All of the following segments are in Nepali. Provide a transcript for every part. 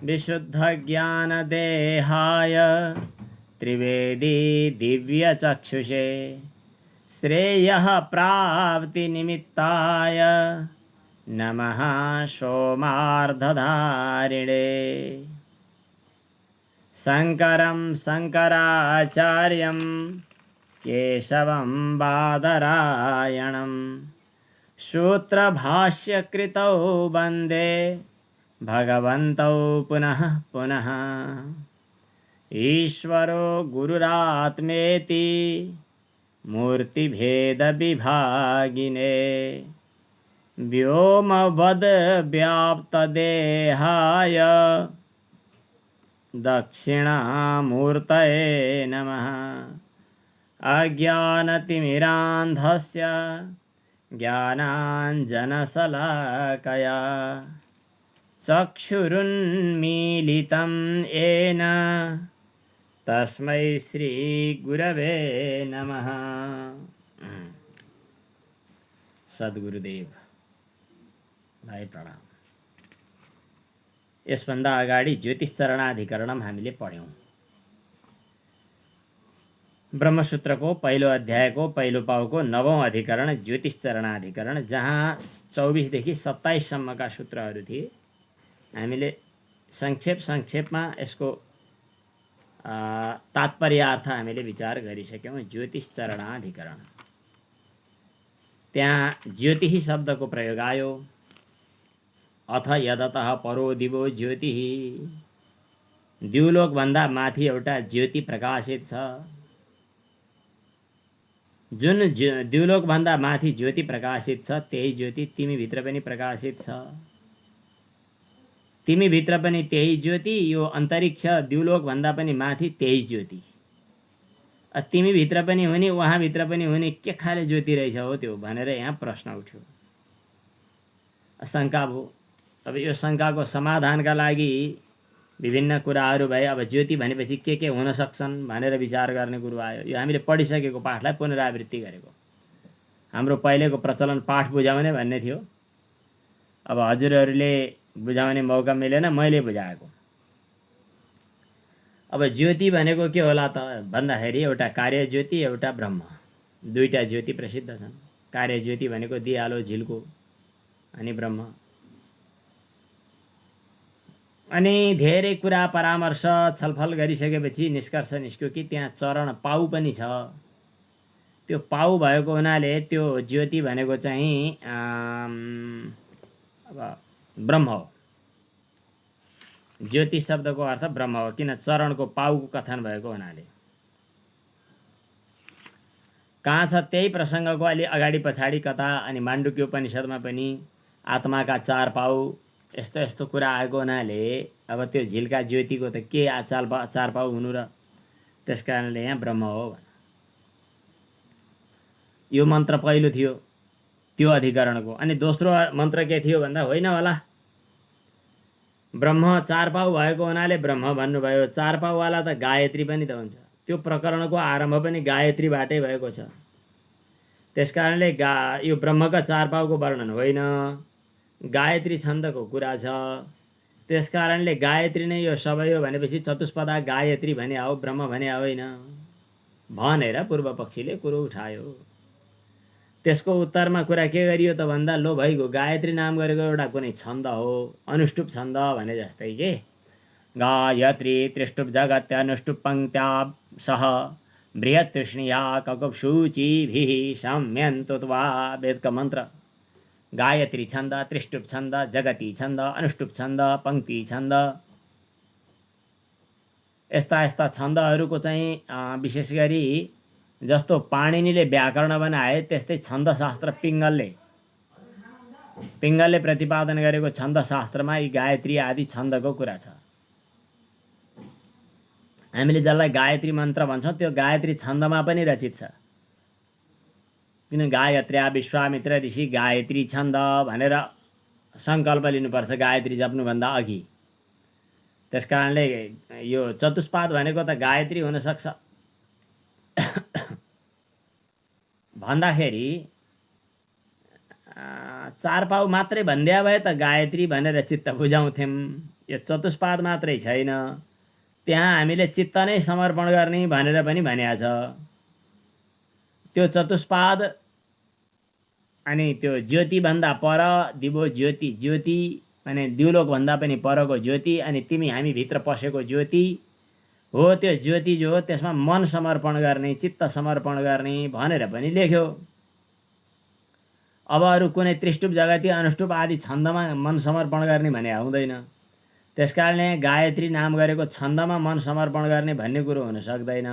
विशुद्धज्ञानदेहाय त्रिवेदी दिव्यचक्षुषे श्रेयः प्राप्तिनिमित्ताय नमः सोमार्धधारिणे। शङ्करं शङ्कराचार्यं केशवं बादरायणं सूत्रभाष्यकृतौ वन्दे भगवन्तौ पुनः पुनः। ईश्वरो गुरुरात्मेति मूर्तिभेदविभागिने व्योमवद्व्याप्तदेहाय दक्षिणामूर्तये नमः। अज्ञानतिमिरान्धस्य ज्ञानाञ्जनशलाकया चक्षुरुन्मीलितं येन तस्मै श्रीगुरवे नमः। सद्गुरुदेवलाई प्रणाम। यसभन्दा अगाडि ज्योतिष चरणाधिकरणम हामीले पढ्यौँ। ब्रह्मसूत्रको पहिलो अध्यायको पहिलो पाउको 9औं अधिकरण ज्योतिष चरणाधिकरण, जहाँ 24 देखि 27 सम्मका सूत्रहरू थिए। हामीले संक्षेपमा यसको तात्पर्यार्थ हामीले विचार गरिसक्यौँ। ज्योतिष चरणाधिकरण, त्यहाँ ज्योतिः शब्दको प्रयोग आयो। अथ यदतः परो दिवो ज्योतिः, द्युलोकभन्दा माथि एउटा ज्योति प्रकाशित छ। जुन द्युलोकभन्दा माथि ज्योति प्रकाशित छ, त्यही ज्योति तिमीभित्र पनि प्रकाशित छ। तिमीभित्र पनि त्यही ज्योति, यो अन्तरिक्ष द्युलोकभन्दा पनि माथि त्यही ज्योति। तिमीभित्र पनि हुने, उहाँभित्र पनि हुने के खाले ज्योति रहेछ हो त्यो भनेर यहाँ प्रश्न उठ्यो, शङ्का भयो। अब यो शङ्काको समाधानका लागि विभिन्न कुराहरू भए। अब ज्योति भनेपछि के हुन सक्छन् भनेर विचार गर्ने कुरो आयो। यो हामीले पढिसकेको पाठलाई पुनरावृत्ति गरेको। हाम्रो पहिलेको प्रचलन पाठ बुझाउने भन्ने थियो। अब हजुरहरूले बुझाउने मौका मिलेन, मैले बुझाएको। अब ज्योति भनेको के होला त भन्दाखेरि एउटा कार्य ज्योति, एउटा ब्रह्म, दुईटा ज्योति प्रसिद्ध छन्। कार्य ज्योति भनेको दियालो झिल्को, अनि ब्रह्म। अनि धेरै कुरा परामर्श छलफल गरिसकेपछि निष्कर्ष निस्क्यो कि त्यहाँ चरण पाउ पनि छ। त्यो पाउ भएको हुनाले त्यो ज्योति भनेको चाहिँ अब ब्रह्म हो। ज्योति शब्दको अर्थ ब्रह्म हो, किन चरणको पाउको कथन भएको हुनाले। कहाँ छ त्यही प्रसङ्गको अलि अगाडि पछाडि कता, अनि माण्डुक्य उपनिषदमा पनि आत्माका 4 पाउ यस्तो यस्तो कुरा आएको हुनाले अब त्यो झिल्का ज्योतिको त के 4 पाउ हुनु र, त्यस कारणले यहाँ ब्रह्म हो भन। यो मन्त्र पहिलो थियो त्यो अधिकरणको। अनि दोस्रो मन्त्र के थियो भन्दा, होइन होला, ब्रह्म 4 पाउ भएको हुनाले ब्रह्म भन्नुभयो। 4 पाउवाला त गायत्री पनि त हुन्छ। त्यो प्रकरणको आरम्भ पनि गायत्रीबाटै भएको छ। त्यसकारणले यो ब्रह्मका 4 पाउको वर्णन होइन, गायत्री छन्दको कुरा छ। त्यसकारणले गायत्री नै यो सबै हो भनेपछि चतुष्पदा गायत्री भने हो, ब्रह्म भने होइन भनेर पूर्व पक्षीले कुरो उठायो। त्यसको उत्तरमा कुरा के गरियो त भन्दा, लो भइगयो, गायत्री नाम गरेको एउटा कुनै छन्द हो, अनुष्टुप छन्द भने जस्तै के गायत्री त्रिष्टुप जगत्यनुष्टुप पङ्क्त्या सह बृहतृष्णिया ककुप्सूचिभिः सम्यन्तुत्वा। वेदका मन्त्र गायत्री छन्द, त्रिष्टुप छन्द, जगती छन्द, अनुष्टुप छन्द, पङ्क्ति छन्द, यस्ता छन्दहरूको चाहिँ विशेष गरी जस्तो पाणिनीले व्याकरण बनाए त्यस्तै छन्दशास्त्र पिङ्गलले प्रतिपादन गरेको छन्दशास्त्रमा यी गायत्री आदि छन्दको कुरा छ। हामीले जसलाई गायत्री मन्त्र भन्छौँ त्यो गायत्री छन्दमा पनि रचित छ। किन गायत्र्या विश्वामित्र ऋषि गायत्री छन्द भनेर सङ्कल्प लिनुपर्छ गायत्री जप्नुभन्दा अघि। त्यसकारणले यो चतुष्पाद भनेको त गायत्री हुन सक्छ भन्दाखेरि, 4 पाउ चार पाउ मात्रै भन्दिया भए त गायत्री भनेर चित्त बुझाउँथ्यौँ। यो चतुष्पाद मात्रै छैन, त्यहाँ हामीले चित्त नै समर्पण गर्ने भनेर पनि भनिएको छ। त्यो चतुष्पाद अनि त्यो ज्योतिभन्दा पर दिवो ज्योति, ज्योति भने दिउलोकभन्दा पनि परको ज्योति, अनि तिमी हामी भित्र पसेको ज्योति हो। त्यो ज्योति जो हो त्यसमा मन समर्पण गर्ने, चित्त समर्पण गर्ने भनेर पनि लेख्यो। अब अरू कुनै त्रिष्टुप, जगती, अनुष्टुप आदि छन्दमा मन समर्पण गर्ने भने हुँदैन। त्यसकारणले गायत्री नाम गरेको छन्दमा मन समर्पण गर्ने भन्ने कुरो हुन सक्दैन।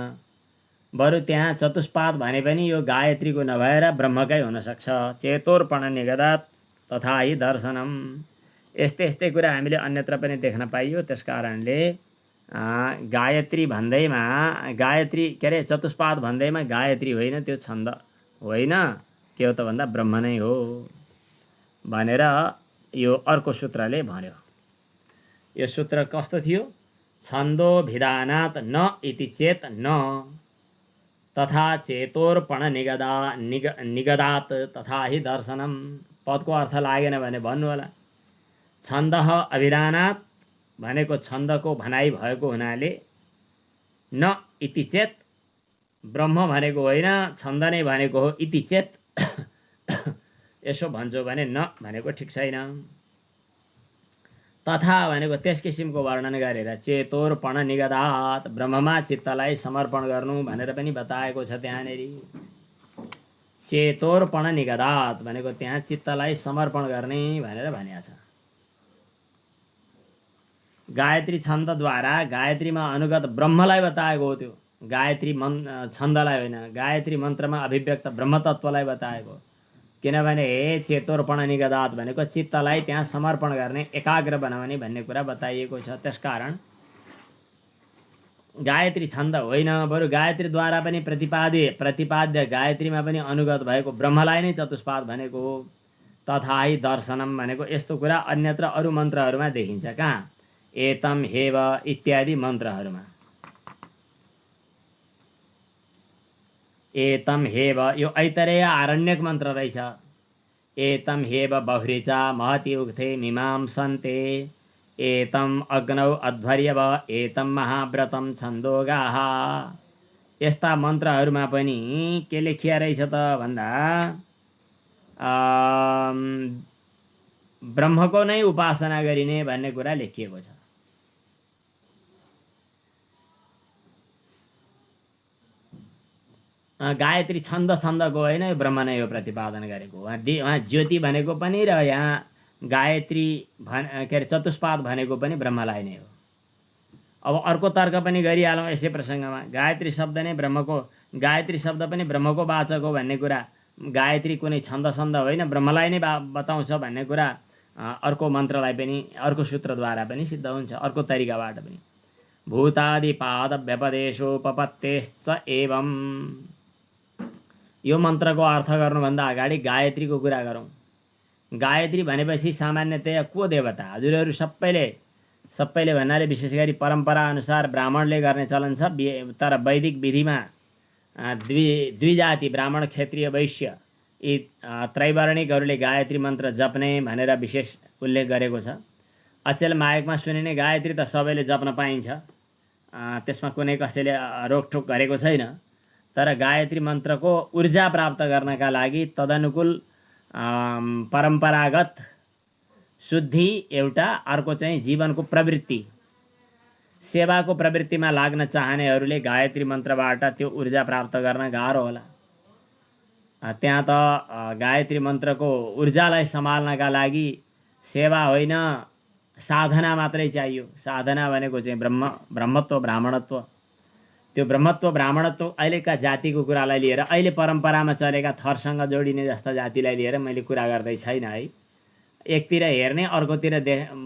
बरु त्यहाँ चतुष्पाद भने पनि यो गायत्रीको नभएर ब्रह्मकै हुनसक्छ। चेतोर्पण निगदात् तथा हि दर्शनम। यस्तै यस्तै कुरा हामीले अन्यत्र पनि देख्न पाइयो। त्यसकारणले गायत्री भन्दैमा, गायत्री के अरे चतुष्पाद भन्दैमा गायत्री होइन, त्यो छन्द होइन, के हो त भन्दा ब्रह्म नै हो भनेर यो अर्को सूत्रले भन्यो। यो सूत्र कस्तो थियो? छन्दो भिधानात् न इति चेत न तथा चेतोर्पण निगदात् तथा हि दर्शनम। पदको अर्थ लागेन भने भन्नु होला। छन्द अभिधानात् भनेको छन्दको भनाइ भएको हुनाले, न इति चेत ब्रह्म भनेको होइन, छन्द नै भनेको हो इति चेत यसो भन्छौ भने न भनेको ठिक छैन। तथा भनेको त्यस किसिमको वर्णन गरेर चेतोर्पण निगदात् ब्रह्ममा चित्तलाई समर्पण गर्नु भनेर पनि बताएको छ त्यहाँनेरि। चेतोर्पण निगदात् भनेको त्यहाँ चित्तलाई समर्पण गर्ने भनेर भनिएको छ। गायत्री छन्दद्वारा गायत्रीमा अनुगत ब्रह्मलाई बताएको हो। त्यो गायत्री छन्दलाई होइन, गायत्री मन्त्रमा अभिव्यक्त ब्रह्मतत्त्वलाई बताएको। किनभने चेतोर्पण निगदात् भनेको चित्तलाई त्यहाँ समर्पण गर्ने, एकाग्र बनाउने भन्ने कुरा बताइएको छ। त्यसकारण गायत्री छन्द होइन, बरु गायत्रीद्वारा पनि प्रतिपाद्य गायत्रीमा पनि अनुगत भएको ब्रह्मलाई नै चतुष्पाद भनेको हो। तथा हि दर्शनम भनेको यस्तो कुरा अन्यत्र अरू मन्त्रहरूमा देखिन्छ। कहाँ? एतम हेव इत्यादि मन्त्रहरूमा। एतम हेव यो ऐतरेय आरण्यक मन्त्र रहेछ। एतम हेव बहुरीचा महति उक्थे मीमांसन्ते एतम अग्नौ अध्वर्यव एतम महाव्रतम छन्दोगाः। यस्ता मन्त्रहरूमा पनि के लेखिया रहेछ त भन्दा ब्रह्मको नै उपासना गरिने भन्ने कुरा लेखिएको छ। गायत्री छन्दको होइन, यो ब्रह्म नै हो प्रतिपादन गरेको। वहाँ ज्योति भनेको पनि र यहाँ गायत्री के अरे चतुष्पाद भनेको पनि ब्रह्मलाई नै हो। अब अर्को तर्क पनि गरिहालौँ यसै प्रसङ्गमा। गायत्री शब्द नै ब्रह्मको, गायत्री शब्द पनि ब्रह्मको वाचक हो भन्ने कुरा, गायत्री कुनै छन्द होइन ब्रह्मलाई नै बताउँछ भन्ने कुरा अर्को मन्त्रलाई पनि, अर्को सूत्रद्वारा पनि सिद्ध हुन्छ, अर्को तरिकाबाट पनि। भूतादिपाद व्यपदेशोपपत्तेश्च एवं। यो मन्त्रको अर्थ गर्नुभन्दा अगाडि गायत्रीको कुरा गरौँ। गायत्री भनेपछि सामान्यतया को देवता? हजुरहरू सबैले भन्नाले विशेष गरी परम्परा अनुसार ब्राह्मणले गर्ने चलन छ। तर वैदिक विधिमा द्विजाति ब्राह्मण, क्षत्रिय, वैश्य यी त्रैवर्णिकहरूले गायत्री मन्त्र जप्ने भनेर विशेष उल्लेख गरेको छ। अचेल मायकमा सुनिने गायत्री त सबैले जप्न पाइन्छ, त्यसमा कुनै कसैले रोकटोक गरेको छैन। तर गायत्री मन्त्रको ऊर्जा प्राप्त गर्नका लागि तदनुकूल परम्परागत शुद्धि एउटा, अर्को चाहिँ जीवनको प्रवृत्ति, सेवाको प्रवृत्तिमा लाग्न चाहनेहरूले गायत्री मन्त्रबाट त्यो ऊर्जा प्राप्त गर्न गाह्रो होला। त्यहाँ त गायत्री मन्त्रको ऊर्जालाई सम्हाल्नका लागि सेवा होइन, साधना मात्रै चाहियो। साधना भनेको चाहिँ ब्रह्मत्व, ब्राह्मणत्व। त्यो ब्रह्मत्व, ब्राह्मणत्व अहिलेका जातिको कुरालाई लिएर, अहिले परम्परामा चलेका थरसँग जोडिने जस्ता जातिलाई लिएर मैले कुरा गर्दै छैन है। एकतिर हेर्ने, अर्कोतिर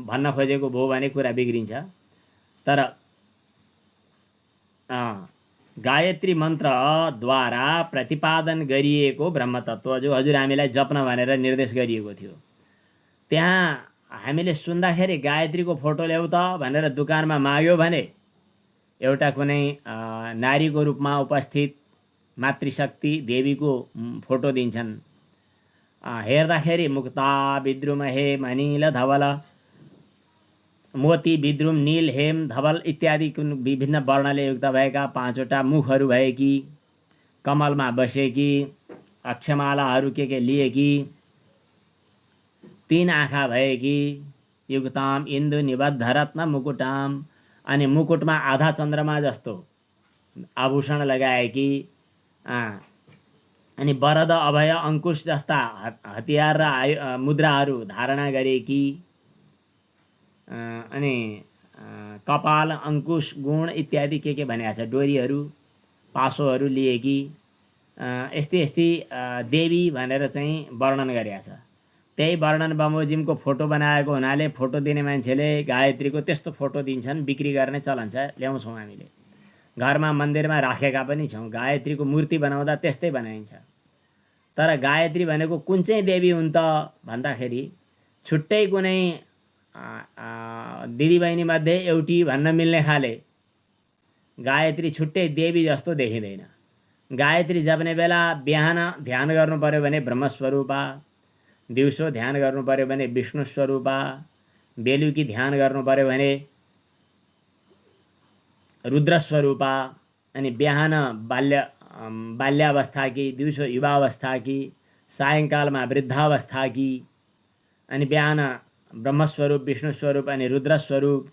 भन्न खोजेको भयो भने कुरा बिग्रिन्छ। तर गायत्री मन्त्रद्वारा प्रतिपादन गरिएको ब्रह्मतत्त्व जो हजुर हामीलाई जप्न भनेर निर्देश गरिएको थियो, त्यहाँ हामीले सुन्दाखेरि गायत्रीको फोटो ल्याऊ त भनेर दुकानमा माग्यो भने एउटा कुनै नारीको रूपमा उपस्थित मातृशक्ति देवीको फोटो दिन्छन्। हेर्दाखेरि मुक्ता विद्रुम हे मनिल धवल मोती विद्रुम नील हेम धवल इत्यादि विभिन्न वर्णले युक्त भएका 5वटा मुखहरू भएकी, कमलमा बसेकी, अक्षमालाहरू के लिएकी, 3 आँखा भएकी, युक्ताम इन्दु निबद्ध रत्न मुकुटाम, अनि मुकुटमा आधा चन्द्रमा जस्तो आभूषण लगाएकी, अनि वरद अभय अङ्कुश जस्ता हतियार र मुद्राहरू धारणा गरेकी, अनि कपाल अङ्कुश गुण इत्यादि के भनेको छ, डोरीहरू पासोहरू लिएकी, यस्ती यस्ती देवी भनेर चाहिँ वर्णन गरेको छ। त्यही वर्णन बमोजिमको फोटो बनाएको हुनाले फोटो दिने मान्छेले गायत्रीको त्यस्तो फोटो दिन्छन्, बिक्री गर्ने चलन छ, ल्याउँछौँ हामीले, घरमा मन्दिरमा राखेका पनि छौँ। गायत्रीको मूर्ति बनाउँदा त्यस्तै बनाइन्छ। तर गायत्री भनेको कुन चाहिँ देवी हुन् त भन्दाखेरि छुट्टै कुनै दिदीबहिनीमध्ये एउटी भन्न मिल्ने खाले गायत्री छुट्टै देवी जस्तो देखिँदैन। गायत्री जप्ने बेला बिहान ध्यान गर्नु पर्यो भने ब्रह्मस्वरूपा, दिउँसो ध्यान गर्नु पर्यो भने विष्णु स्वरूपा, बेलुकी ध्यान गर्नु पर्यो भने रुद्र स्वरूपा, अनि बिहान बाल्यावस्थाकी, दिउँसो युवावस्थाकी, सायङ्कालमा वृद्धावस्थाकी, अनि बिहान ब्रह्मस्वरूप, विष्णु स्वरूप अनि रुद्र स्वरूप।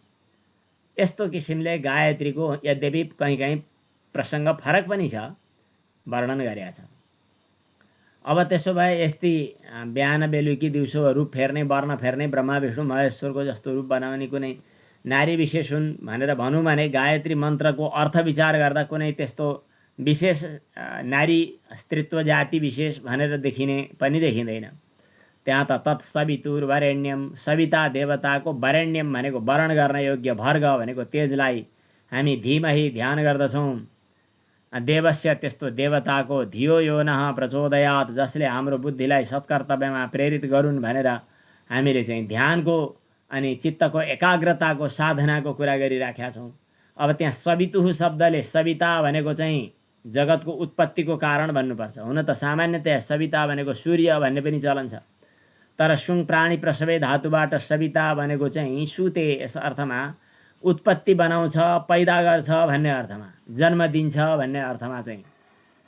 यस्तो किसिमले गायत्रीको यद्यपि कहीँ प्रसङ्ग फरक पनि छ, वर्णन गरेका छ। अब त्यसो भए यस्ती बिहान बेलुकी दिउँसो रूप फेर्ने, वर्ण फेर्ने, ब्रह्मा विष्णु महेश्वरको जस्तो रूप बनाउने कुनै नारी विशेष हुन् भनेर भनौँ भने गायत्री मन्त्रको अर्थ विचार गर्दा कुनै त्यस्तो विशेष नारी स्त्रीत्व जाति विशेष भनेर देखिने पनि देखिँदैन। त्यहाँ त तत्सवितुर वरेण्यम, सविता देवताको वरेण्यम भनेको वरण गर्न योग्य, भर्ग भनेको तेजलाई हामी धीमहि ध्यान गर्दछौँ। देवस्य त्यस्तो देवताको धियो यो नः प्रचोदयात्, जसले हाम्रो बुद्धिलाई सत्कर्तव्यमा प्रेरित गरून् भनेर हामीले चाहिँ ध्यानको अनि चित्तको एकाग्रताको साधनाको कुरा गरिराखेका छौँ। अब त्यहाँ सवितुः शब्दले सविता भनेको चाहिँ जगतको उत्पत्तिको कारण भन्नुपर्छ। हुन त सामान्यतया सविता भनेको सूर्य भन्ने पनि चलन छ, तर सुङ प्राणी प्रसवे धातुबाट सविता भनेको चाहिँ सुते, यस अर्थमा उत्पत्ति बनाउँछ, पैदा गर्छ भन्ने अर्थमा, जन्म दिन्छ भन्ने अर्थमा चाहिँ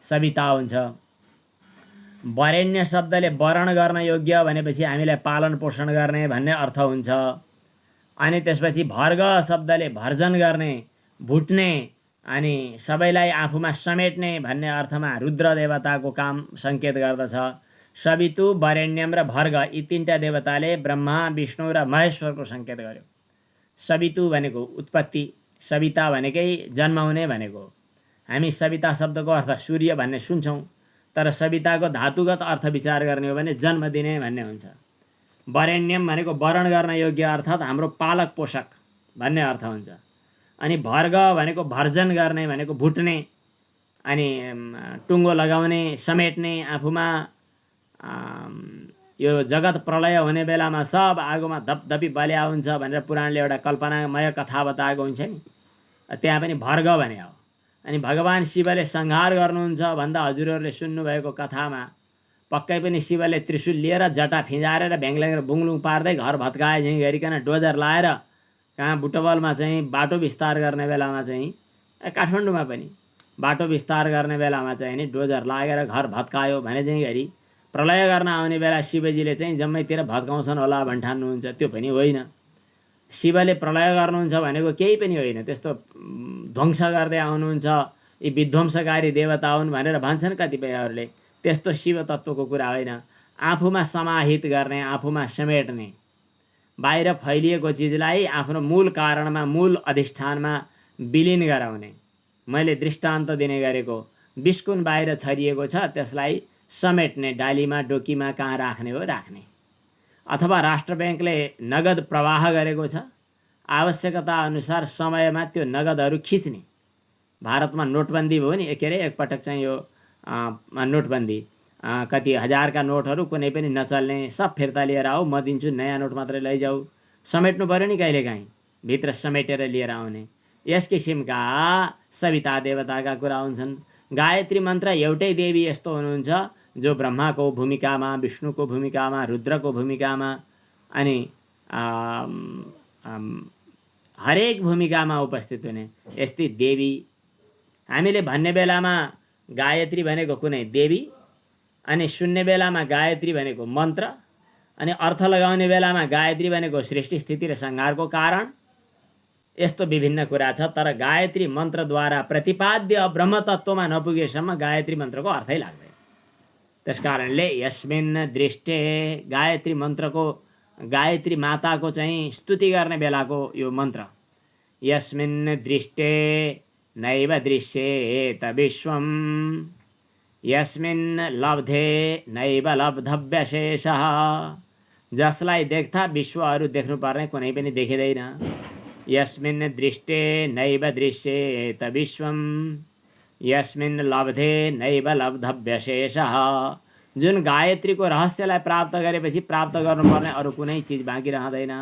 सविता हुन्छ। वरेण्य शब्दले वरण गर्न योग्य भनेपछि हामीलाई पालन पोषण गर्ने भन्ने अर्थ हुन्छ। अनि त्यसपछि भर्ग शब्दले भर्जन गर्ने, भुट्ने अनि सबैलाई आफूमा समेट्ने भन्ने अर्थमा रुद्र देवताको काम सङ्केत गर्दछ। सवितु, वरेण्यम र भर्ग यी 3टा देवताले ब्रह्मा विष्णु र महेश्वरको सङ्केत गर्यो। सवितु भनेको उत्पत्ति, सविता भनेकै जन्माउने भनेको। हामी सविता शब्दको अर्थ सूर्य भन्ने सुन्छौँ, तर सविताको धातुगत अर्थ विचार गर्ने हो भने जन्म दिने भन्ने हुन्छ। वरेण्यम भनेको वरण गर्न योग्य अर्थात् हाम्रो पालक पोषक भन्ने अर्थ हुन्छ। अनि भर्ग भनेको भर्जन गर्ने भनेको भुट्ने, अनि टुङ्गो लगाउने, समेट्ने, आफूमा यो जगत प्रलय हुने बेलामा सब आगोमा धपधपी बल्या हुन्छ भनेर पुराणले एउटा कल्पनामय कथा बताएको हुन्छ नि, त्यहाँ पनि भर्ग भने हो। अनि भगवान् शिवले संहार गर्नुहुन्छ भन्दा हजुरहरूले सुन्नुभएको कथामा पक्कै पनि शिवले त्रिशूल लिएर जटा फिँजारेर भ्याङल्याङ बुङलुङ पार्दै घर भत्काए झैँ गरिकन डोजर लाएर कहाँ बुटवलमा चाहिँ बाटो विस्तार गर्ने बेलामा चाहिँ, काठमाडौँमा पनि बाटो विस्तार गर्ने बेलामा चाहिँ नि डोजर लागेर घर भत्कायो भने चाहिँ गरी प्रलय गर्न आउने बेला शिवजीले चाहिँ जम्मैतिर भत्काउँछन् होला भन्ठान्नुहुन्छ। त्यो पनि होइन। शिवले प्रलय गर्नुहुन्छ भनेको केही पनि होइन, त्यस्तो ध्वंस गर्दै आउनुहुन्छ, यी विध्वंसकारी देवता हुन् भनेर भन्छन् कतिपयहरूले। त्यस्तो शिव तत्त्वको कुरा होइन। आफूमा समाहित गर्ने, आफूमा समेट्ने, बाहिर फैलिएको चिजलाई आफ्नो मूल कारणमा, मूल अधिष्ठानमा विलिन गराउने। मैले दृष्टान्त दिने गरेको, बिस्कुन बाहिर छरिएको छ त्यसलाई समेट्ने, डालीमा डोकीमा कहाँ राख्ने हो राख्ने। अथवा राष्ट्र ब्याङ्कले नगद प्रवाह गरेको छ, आवश्यकता अनुसार समयमा त्यो नगदहरू खिच्ने। भारतमा नोटबन्दी भयो नि, के अरे एकपटक चाहिँ यो नोटबन्दी, कति हजारका नोटहरू कुनै पनि नचल्ने, सब फिर्ता लिएर आऊ, म दिन्छु, नयाँ नोट मात्रै लैजाऊ। समेट्नु पऱ्यो नि कहिलेकाहीँ, भित्र समेटेर लिएर आउने। यस किसिमका सविता देवताका कुरा हुन्छन्। गायत्री मन्त्र एउटै देवी यस्तो हुनुहुन्छ जो ब्रह्माको भूमिकामा, विष्णुको भूमिकामा, रुद्रको भूमिकामा अनि हरेक भूमिकामा उपस्थित हुने यस्तै देवी। हामीले भन्ने बेलामा गायत्री भनेको कुनै देवी, अनि सुन्ने बेलामा गायत्री भनेको मन्त्र, अनि अर्थ लगाउने बेलामा गायत्री भनेको सृष्टि स्थिति र संहारको कारण। यस्तो विभिन्न कुरा छ, तर गायत्री मन्त्रद्वारा प्रतिपाद्य ब्रह्मतत्त्वमा नपुगेसम्म गायत्री मन्त्रको अर्थै लाग्दैन। त्यसकारणले यस्मिन् दृष्टे गायत्री मन्त्रको, गायत्री माताको चाहिँ स्तुति गर्ने बेलाको यो मन्त्र, यस्मिन् दृष्टे नैव दृश्येत विश्वम्, यस्मिन् लब्धे नैव लब्धव्यशेषः, जसलाई देख्दा विश्वहरू देख्नुपर्ने कुनै पनि देखिँदैन। यस्मिन् दृष्टे नैव दृश्येत विश्वम्, यस्मिन् लब्धे नैव लब्धव्यशेषः। जुन गायत्रीको रहस्यलाई प्राप्त गरेपछि प्राप्त गर्नुपर्ने अरू कुनै चिज बाँकी रहँदैन।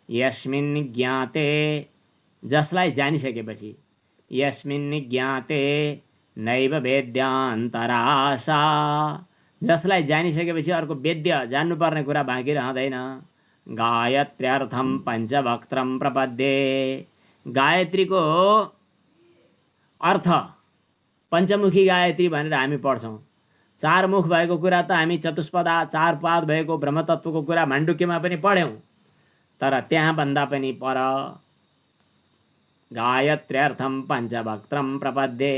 यस्मिन् ज्ञाते, जसलाई जानिसकेपछि, यस्मिन् ज्ञाते नैव वेद्यान्तराशा, जसलाई जानिसकेपछि अर्को वेद्य जान्नुपर्ने कुरा बाँकी रहँदैन। गायत्र्यर्थम पञ्चवक्त्रम प्रपद्ये, गायत्रीको अर्थ पञ्चमुखी गायत्री भनेर हामी पढ्छौँ। चार मुख भएको कुरा त हामी चतुष्पदा, चार पाद भएको ब्रह्मतत्त्वको कुरा माण्डुक्यमा पनि पढ्यौँ, तर त्यहाँभन्दा पनि पर गायत्र्यर्थम पञ्चवक्त्रम प्रपद्ये।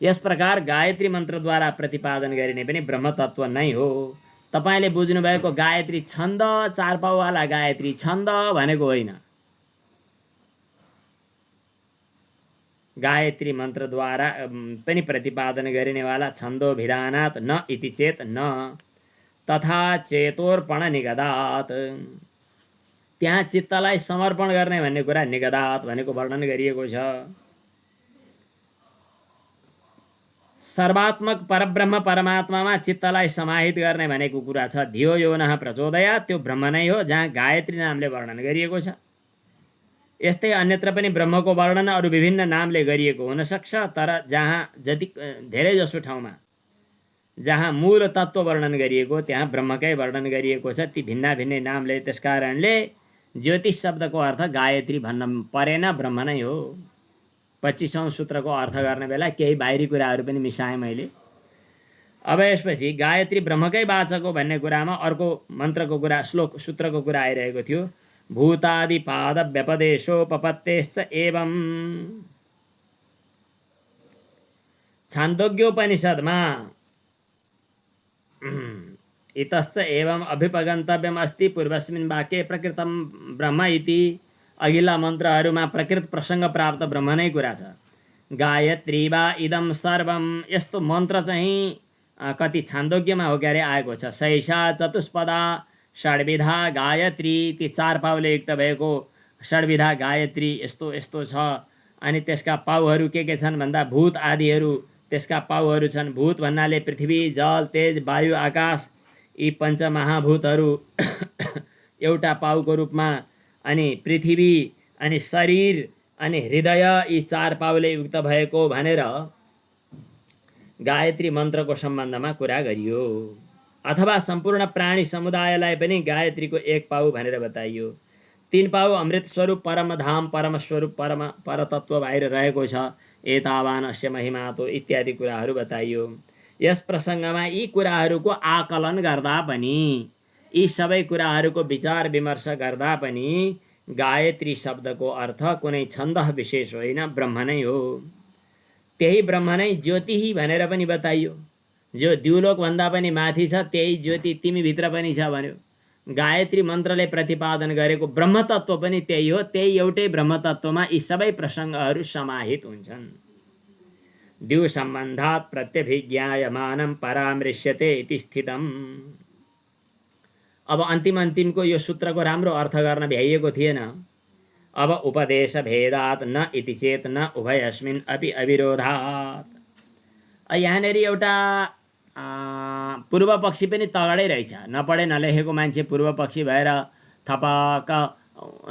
यस प्रकार गायत्री मन्त्रद्वारा प्रतिपादन गरिने पनि ब्रह्मतत्त्व नै हो। तपाईले बुझ्नुभएको गायत्री छन्द, चार पाउवाला गायत्री छन्द भनेको होइन। गायत्री मन्त्रद्वारा पनि प्रतिपादन गरिनेवाला छन्दोभिधानात् न इति चेत न तथा चेतोर्पण निगदात्, त्यहाँ चित्तलाई समर्पण गर्ने भन्ने कुरा निगदात् भनेको वर्णन गरिएको छ। सर्वात्मक परब्रह्म परमात्मामा चित्तलाई समाहित गर्ने भनेको कुरा छ। धियो यो नः प्रचोदयात्, त्यो ब्रह्म नै हो, जहाँ गायत्री नामले वर्णन गरिएको छ। यस्तै अन्यत्र पनि ब्रह्मको वर्णन अरू विभिन्न नामले गरिएको हुनसक्छ, तर जहाँ जति धेरै जसो ठाउँमा जहाँ मूल तत्त्व वर्णन गरिएको त्यहाँ ब्रह्मकै वर्णन गरिएको छ, ती भिन्ना भिन्नै नामले। त्यसकारणले ज्योतिष शब्दको अर्थ गायत्री भन्न परेन, ब्रह्म नै हो। 25औं सूत्रको अर्थ गर्ने बेला केही बाहिरी कुराहरू पनि मिसाएँ मैले। अब यसपछि गायत्री ब्रह्मकै वाचक हो भन्ने कुरामा अर्को मन्त्रको कुरा, श्लोक सूत्रको कुरा आइरहेको थियो। भूतादि पाद व्यपदेशोपपत्तेश्च एवं, छान्दोग्योपनिषदमा इतश्च एवं अभिपगन्तव्यम अस्ति पूर्वस्मिन् वाक्ये प्रकृतं ब्रह्म इति। अघिल्ला मन्त्रहरूमा प्रकृत प्रसङ्ग प्राप्त ब्रह्म नै कुरा छ। गायत्री वा इदं सर्वम, यस्तो मन्त्र चाहिँ कति छान्दोग्यमा हो क्यारे आएको छ। सैषा चतुष्पदा षड्विधा गायत्री, ती चार पाउले युक्त भएको षड्विधा गायत्री यस्तो यस्तो छ। अनि त्यसका पाउहरू के छन् भन्दा भूत आदिहरू त्यसका पाउहरू छन्। भूत भन्नाले पृथ्वी, जल, तेज, वायु, आकाश, यी पञ्चमहाभूतहरू एउटा पाउको रूपमा, अनि पृथ्वी, अनि शरीर, अनि हृदय, यी चार पाउले युक्त भएको भनेर गायत्री मन्त्रको सम्बन्धमा कुरा गरियो। अथवा सम्पूर्ण प्राणी समुदायलाई पनि गायत्रीको एक पाउ भनेर बताइयो। 3 पाउ अमृत स्वरूप परमधाम, परमस्वरूप, परतत्त्व बाहिर रहेको छ। एतावान अस्य महिमातो इत्यादि कुराहरू बताइयो। यस प्रसङ्गमा यी कुराहरूको आकलन गर्दा पनि, यी सबै कुराहरूको विचार विमर्श गर्दा पनि गायत्री शब्दको अर्थ कुनै छन्द विशेष होइन, ब्रह्म नै हो। त्यही ब्रह्म नै ज्योति भनेर पनि बताइयो। जो द्युलोकभन्दा पनि माथि छ त्यही ज्योति तिमीभित्र पनि छ भन्यो। गायत्री मन्त्रले प्रतिपादन गरेको ब्रह्मतत्त्व पनि त्यही हो। त्यही एउटै ब्रह्मतत्त्वमा यी सबै प्रसङ्गहरू समाहित हुन्छन्। द्यु सम्बन्धात् प्रत्यभिज्ञायमानं परामृश्यते इति स्थितम्। अब अन्तिमको यो सूत्रको राम्रो अर्थ गर्न भ्याइएको थिएन। अब उपदेश भेदात् न इति चेत न उभयस्मिन् अपि अविरोधात्। यहाँनिर एउटा पूर्व पक्षी पनि तगडै रहेछ। नपढे नलेखेको मान्छे पूर्व पक्षी भएर थपक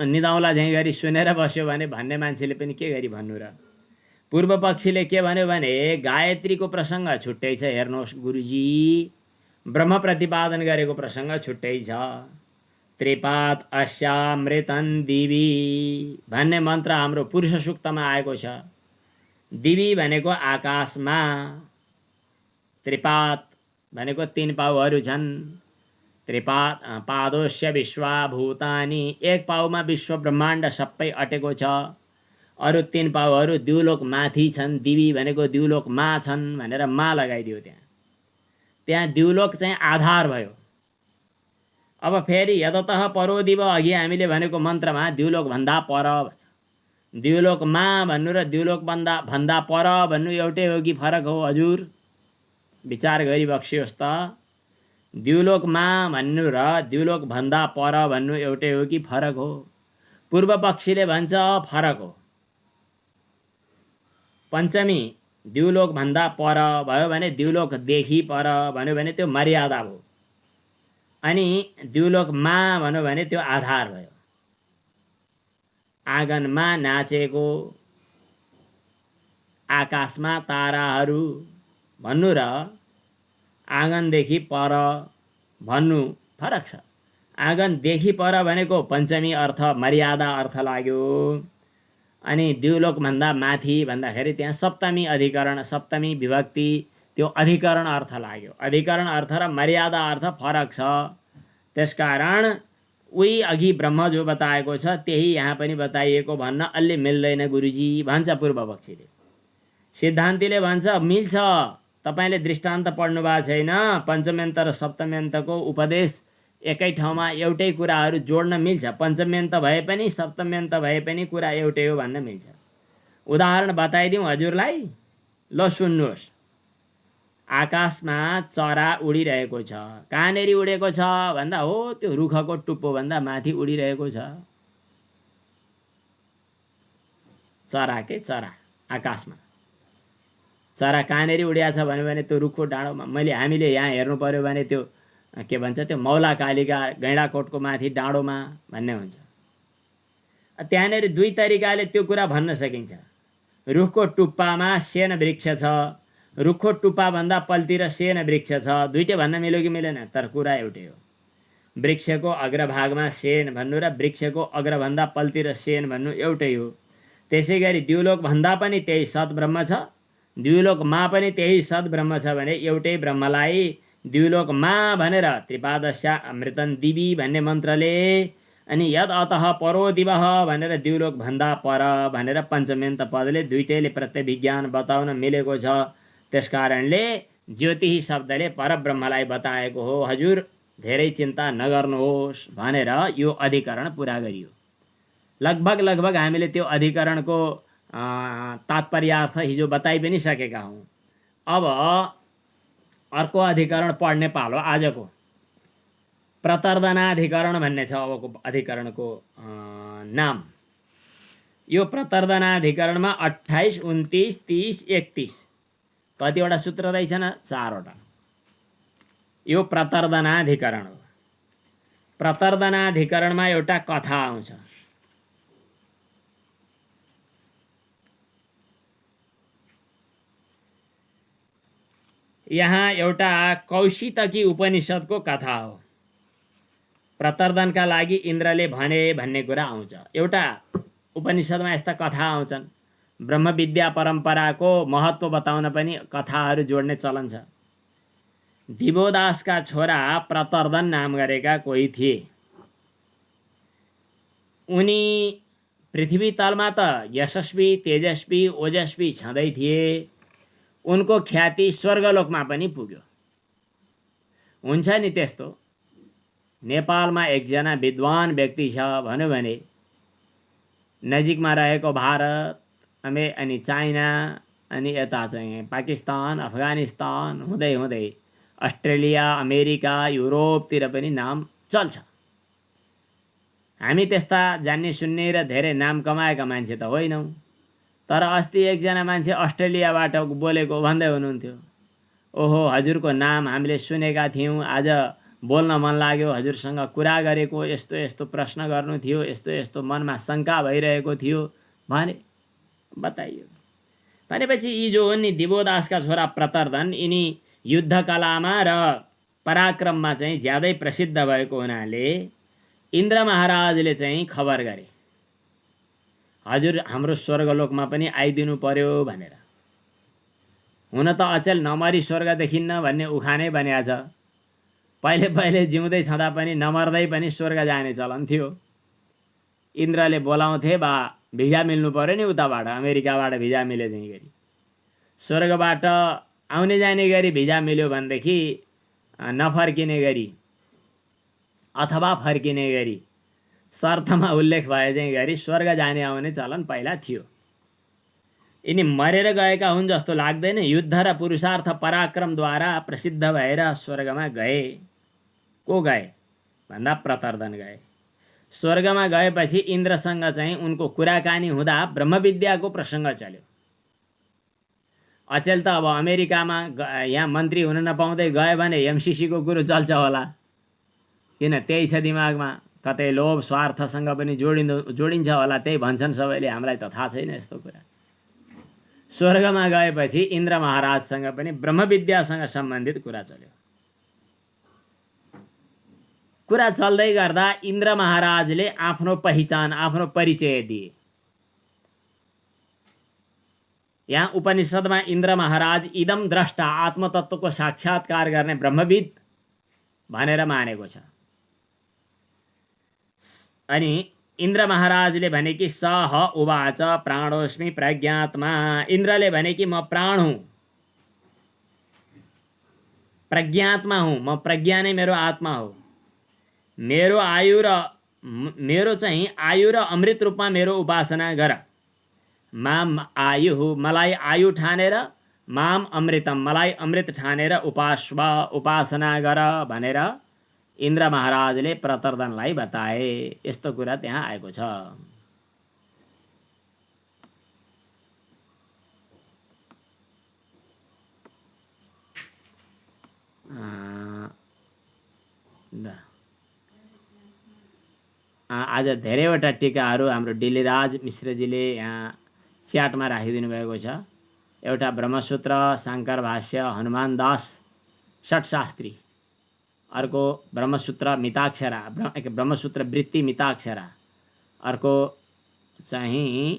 निदाउला झैँ गरी सुनेर बस्यो भने भन्ने मान्छेले पनि के गरी भन्नु र। पूर्व पक्षीले के भन्यो भने गायत्रीको प्रसङ्ग छुट्टै छ। हेर्नुहोस् गुरुजी, ब्रह्म प्रतिपादन गरेको प्रसङ्ग छुट्टै छ। त्रिपात अस्यामृतन दिवी भन्ने मन्त्र हाम्रो पुरुष सूक्तमा आएको छ। दिवी भनेको आकाशमा, त्रिपात भनेको 3 पाउहरू छन्। त्रिपात पादोस्य विश्वा भूतानि, एक पाउमा विश्व ब्रह्माण्ड सबै अटेको छ। अरू 3 पाउहरू द्युलोक माथि छन्। दिवी भनेको द्युलोकमा छन् भनेर मा लगाइदियो। त्यहाँ द्युलोक चाहिँ आधार भयो। अब फेरि यततः परोदिव अघि हामीले भनेको मन्त्रमा द्युलोक भन्दा पर, द्युलोकमा भन्नु र द्युलोक भन्दा पर भन्नु एउटै हो कि फरक हो हजुर? विचार गरी बक्सियोस् त। द्युलोकमा भन्नु र द्युलोक भन्दा पर भन्नु एउटै हो कि फरक हो? पूर्व पक्षीले भन्छ फरक हो। पञ्चमी द्युलोक भन्दा पर भयो भने द्युलोकदेखि पर भन्यो भने त्यो मर्यादा भयो। अनि द्युलोकमा भन्यो भने त्यो आधार भयो। आँगनमा नाचेको, आकाशमा ताराहरू भन्नु र आँगनदेखि पर भन्नु फरक छ। आँगनदेखि पर भनेको पञ्चमी अर्थ, मर्यादा अर्थ लाग्यो। अनि द्युलोकभन्दा माथि भन्दाखेरि त्यहाँ सप्तमी अधिकरण, सप्तमी विभक्ति, त्यो अधिकरण अर्थ लाग्यो। अधिकरण अर्थ र मर्यादा अर्थ फरक छ। त्यसकारण उही अघि ब्रह्म जो बताएको छ त्यही यहाँ पनि बताइएको भन्न अलि मिल्दैन गुरुजी भन्छ पूर्व पक्षीले। सिद्धान्तीले भन्छ मिल्छ। तपाईँले दृष्टान्त पढ्नु भएको छैन। पञ्चम्यन्त र सप्तम्यन्तको उपदेश एकै ठाउँमा एउटै कुराहरू जोड्न मिल्छ। पञ्चम्यन्त भए पनि सप्तम्यन्त भए पनि कुरा एउटै हो भन्न मिल्छ। उदाहरण बताइदिउँ हजुरलाई? ल सुन्नुहोस्। आकाशमा चरा उडिरहेको छ। कहाँनेरि उडेको छ भन्दा हो त्यो रुखको टुप्पोभन्दा माथि उडिरहेको छ। चरा के चरा आकाशमा। चरा कहाँनेरि उडिया छ भन्यो भने त्यो रुखको डाँडोमा। हामीले यहाँ हेर्नु पर्यो भने त्यो के भन्छ, त्यो मौलाकालिका गैँडाकोटको माथि डाँडोमा भन्ने हुन्छ। त्यहाँनिर 2 तरिकाले त्यो कुरा भन्न सकिन्छ। रुखको टुप्पामा सेन वृक्ष छ, रुखको टुप्पाभन्दा पल्तिर सेन वृक्ष छ। दुईटै भन्न मिल्यो कि मिलेन? तर कुरा एउटै हो। वृक्षको अग्रभागमा सेन भन्नु र वृक्षको अग्रभन्दा पल्तिर सेन भन्नु एउटै हो। त्यसै गरी द्युलोक भन्दा पनि त्यही सद्ब्रह्म छ, द्युलोकमा पनि त्यही सद्ब्रह्म छ भने एउटै ब्रह्मलाई द्युलोकमा भनेर त्रिपादस्या अमृतन दिवी भन्ने मन्त्रले, अनि यद अतः परो दिवः भनेर द्युलोक भन्दा पर भनेर पञ्चम्यन्त पदले दुईटैले प्रत्यभिज्ञान बताउन मिलेको छ। त्यसकारणले ज्योतिषी शब्दले परब्रह्मलाई बताएको हो। हजुर धेरै चिन्ता नगर्नुहोस् भनेर यो अधिकरण पुरा गरियो। लगभग हामीले त्यो अधिकरणको तात्पर्यार्थ हिजो बताइ पनि सकेका हौँ। अब अर्को अधिकरण पढ्ने पालो आजको। प्रतर्दनाधिकरण भन्ने छ अबको अधिकरणको नाम। यो प्रतर्दनाधिकरणमा 28, 29, 30, 31 कतिवटा सूत्र रहेछन्? 4 वटा। यो प्रतर्दनाधिकरण हो। प्रतर्दनाधिकरणमा एउटा कथा आउँछ। यहाँ एउटा कौशितकी उपनिषदको कथा हो। प्रतर्दनका लागि इन्द्रले भने भन्ने कुरा आउँछ। एउटा उपनिषदमा यस्ता कथा आउँछन्। ब्रह्मविद्या परम्पराको महत्त्व बताउन पनि कथाहरू जोड्ने चलन छ। दिवोदासका छोरा प्रतर्दन नाम गरेका कोही थिए। उनी पृथ्वी तलमा त यशस्वी, तेजस्वी, ओजस्वी छँदै थिए। उनको ख्याति स्वर्गलोकमा पनि पुग्यो। हुन्छ नि त्यस्तो। नेपालमा एकजना विद्वान व्यक्ति छ भन्यो भने नजिकमा रहेको भारत अनि चाइना अनि यता चाहिँ पाकिस्तान, अफगानिस्तान हुँदै हुँदै अस्ट्रेलिया, अमेरिका, युरोपतिर पनि नाम चल्छ। हामी त्यस्ता जान्ने सुन्ने र धेरै नाम कमाएका मान्छे त होइनौँ। तर अस्ति एकजना मान्छे अस्ट्रेलियाबाट बोलेको भन्दै हुनुहुन्थ्यो, ओहो हजुरको नाम हामीले सुनेका थियौँ, आज बोल्न मन लाग्यो, हजुरसँग कुरा गरेको, यस्तो यस्तो प्रश्न गर्नु थियो, यस्तो यस्तो मनमा शङ्का भइरहेको थियो भने बताइयो। भनेपछि यी जो हुन् नि दिवोदासका छोरा प्रतर्दन, यिनी युद्धकलामा र पराक्रममा चाहिँ ज्यादै प्रसिद्ध भएको हुनाले इन्द्र महाराजले चाहिँ खबर गरे, हजुर हाम्रो स्वर्गलोकमा पनि आइदिनु पर्यो भनेर। हुन त अचेल नमरी स्वर्ग देखिन्न भन्ने उखानै बनिया छ। पहिले पहिले जिउँदै छँदा पनि नमर्दै पनि स्वर्ग जाने चलन थियो। इन्द्रले बोलाउँथे, बा भिजा मिल्नु पर्यो नि, उताबाट अमेरिकाबाट भिजा मिले चाहिँ गरी, स्वर्गबाट आउने जाने गरी भिजा मिल्यो भनेदेखि नफर्किने गरी अथवा फर्किने गरी शर्तमा उल्लेख भए चाहिँ गरी स्वर्ग जाने आउने चलन पहिला थियो। यिनी मरेर गएका हुन् जस्तो लाग्दैन। युद्ध र पुरुषार्थ पराक्रमद्वारा प्रसिद्ध भएर स्वर्गमा गए। को गए भन्दा प्रतर्दन गए। स्वर्गमा गएपछि इन्द्रसँग चाहिँ उनको कुराकानी हुँदा ब्रह्मविद्याको प्रसङ्ग चल्यो। अचेल त अब अमेरिकामा यहाँ मन्त्री हुन नपाउँदै गयो भने एमसिसीको कुरो चल्छ होला, किन त्यही छ दिमागमा, कतै लोभ स्वार्थसँग पनि जोडिन्छ होला, त्यही भन्छन् सबैले, हामीलाई त थाहा छैन यस्तो कुरा। स्वर्गमा गएपछि इन्द्र महाराजसँग पनि ब्रह्मविद्यासँग सम्बन्धित कुरा चल्यो। कुरा चल्दै गर्दा इन्द्र महाराजले आफ्नो पहिचान, आफ्नो परिचय दिए। यहाँ उपनिषदमा इन्द्र महाराज इदम द्रष्टा, आत्मतत्वको साक्षात्कार गर्ने ब्रह्मविद भनेर मानेको छ। अनि इन्द्र महाराजले भने कि सह उवाच प्राणोस्मि प्रज्ञात्मा, इन्द्रले भने कि म प्राण हुँ, प्रज्ञात्मा हुँ, म प्रज्ञा नै मेरो आत्मा हो। मेरो आयु र अमृत रूपमा मेरो उपासना गर। माम आयु, मलाई आयु ठानेर, माम अमृतम, मलाई अमृत ठानेर उपासना गर भनेर इन्द्र महाराजले प्रतर्दनलाई बताए। यस्तो कुरा त्यहाँ आएको छ। आज धेरैवटा टिकाहरू हाम्रो डिलीराज मिश्रजीले यहाँ च्याटमा राखिदिनु भएको छ। एउटा ब्रह्मसूत्र शाङ्कर भाष्य हनुमान दास षट्शास्त्री, अर्को ब्रह्मसूत्र मिताक्षरा, ब्रह्मसूत्र वृत्ति मिताक्षरा, अर्को चाहिँ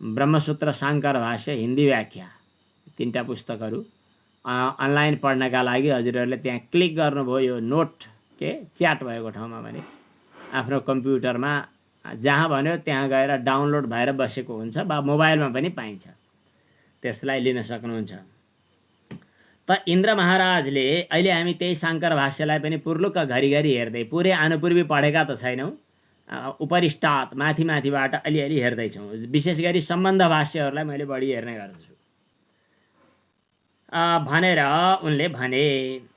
ब्रह्मसूत्र शाङ्कर भाष्य हिन्दी व्याख्या, तीनटा पुस्तकहरू अनलाइन पढ्नका लागि हजुरहरूले त्यहाँ क्लिक गर्नुभयो, यो नोट च्याट भएको ठाउँमा भने आफ्नो कम्प्युटरमा जहाँ भन्यो त्यहाँ गएर डाउनलोड भएर बसेको हुन्छ, वा मोबाइलमा पनि पाइन्छ, त्यसलाई लिन सक्नुहुन्छ। त इन्द्र महाराजले अहिले हामी त्यही शाङ्कर भाष्यलाई पनि पुर्लुक्क घरिघरि हेर्दै, पुरै आनुपूर्वी पढेका त छैनौँ, उपरिष्टात् माथि माथिबाट अलिअलि हेर्दैछौँ। विशेष गरी सम्बन्ध भाष्यहरूलाई मैले बढी हेर्ने गर्छु भनेर उनले भने।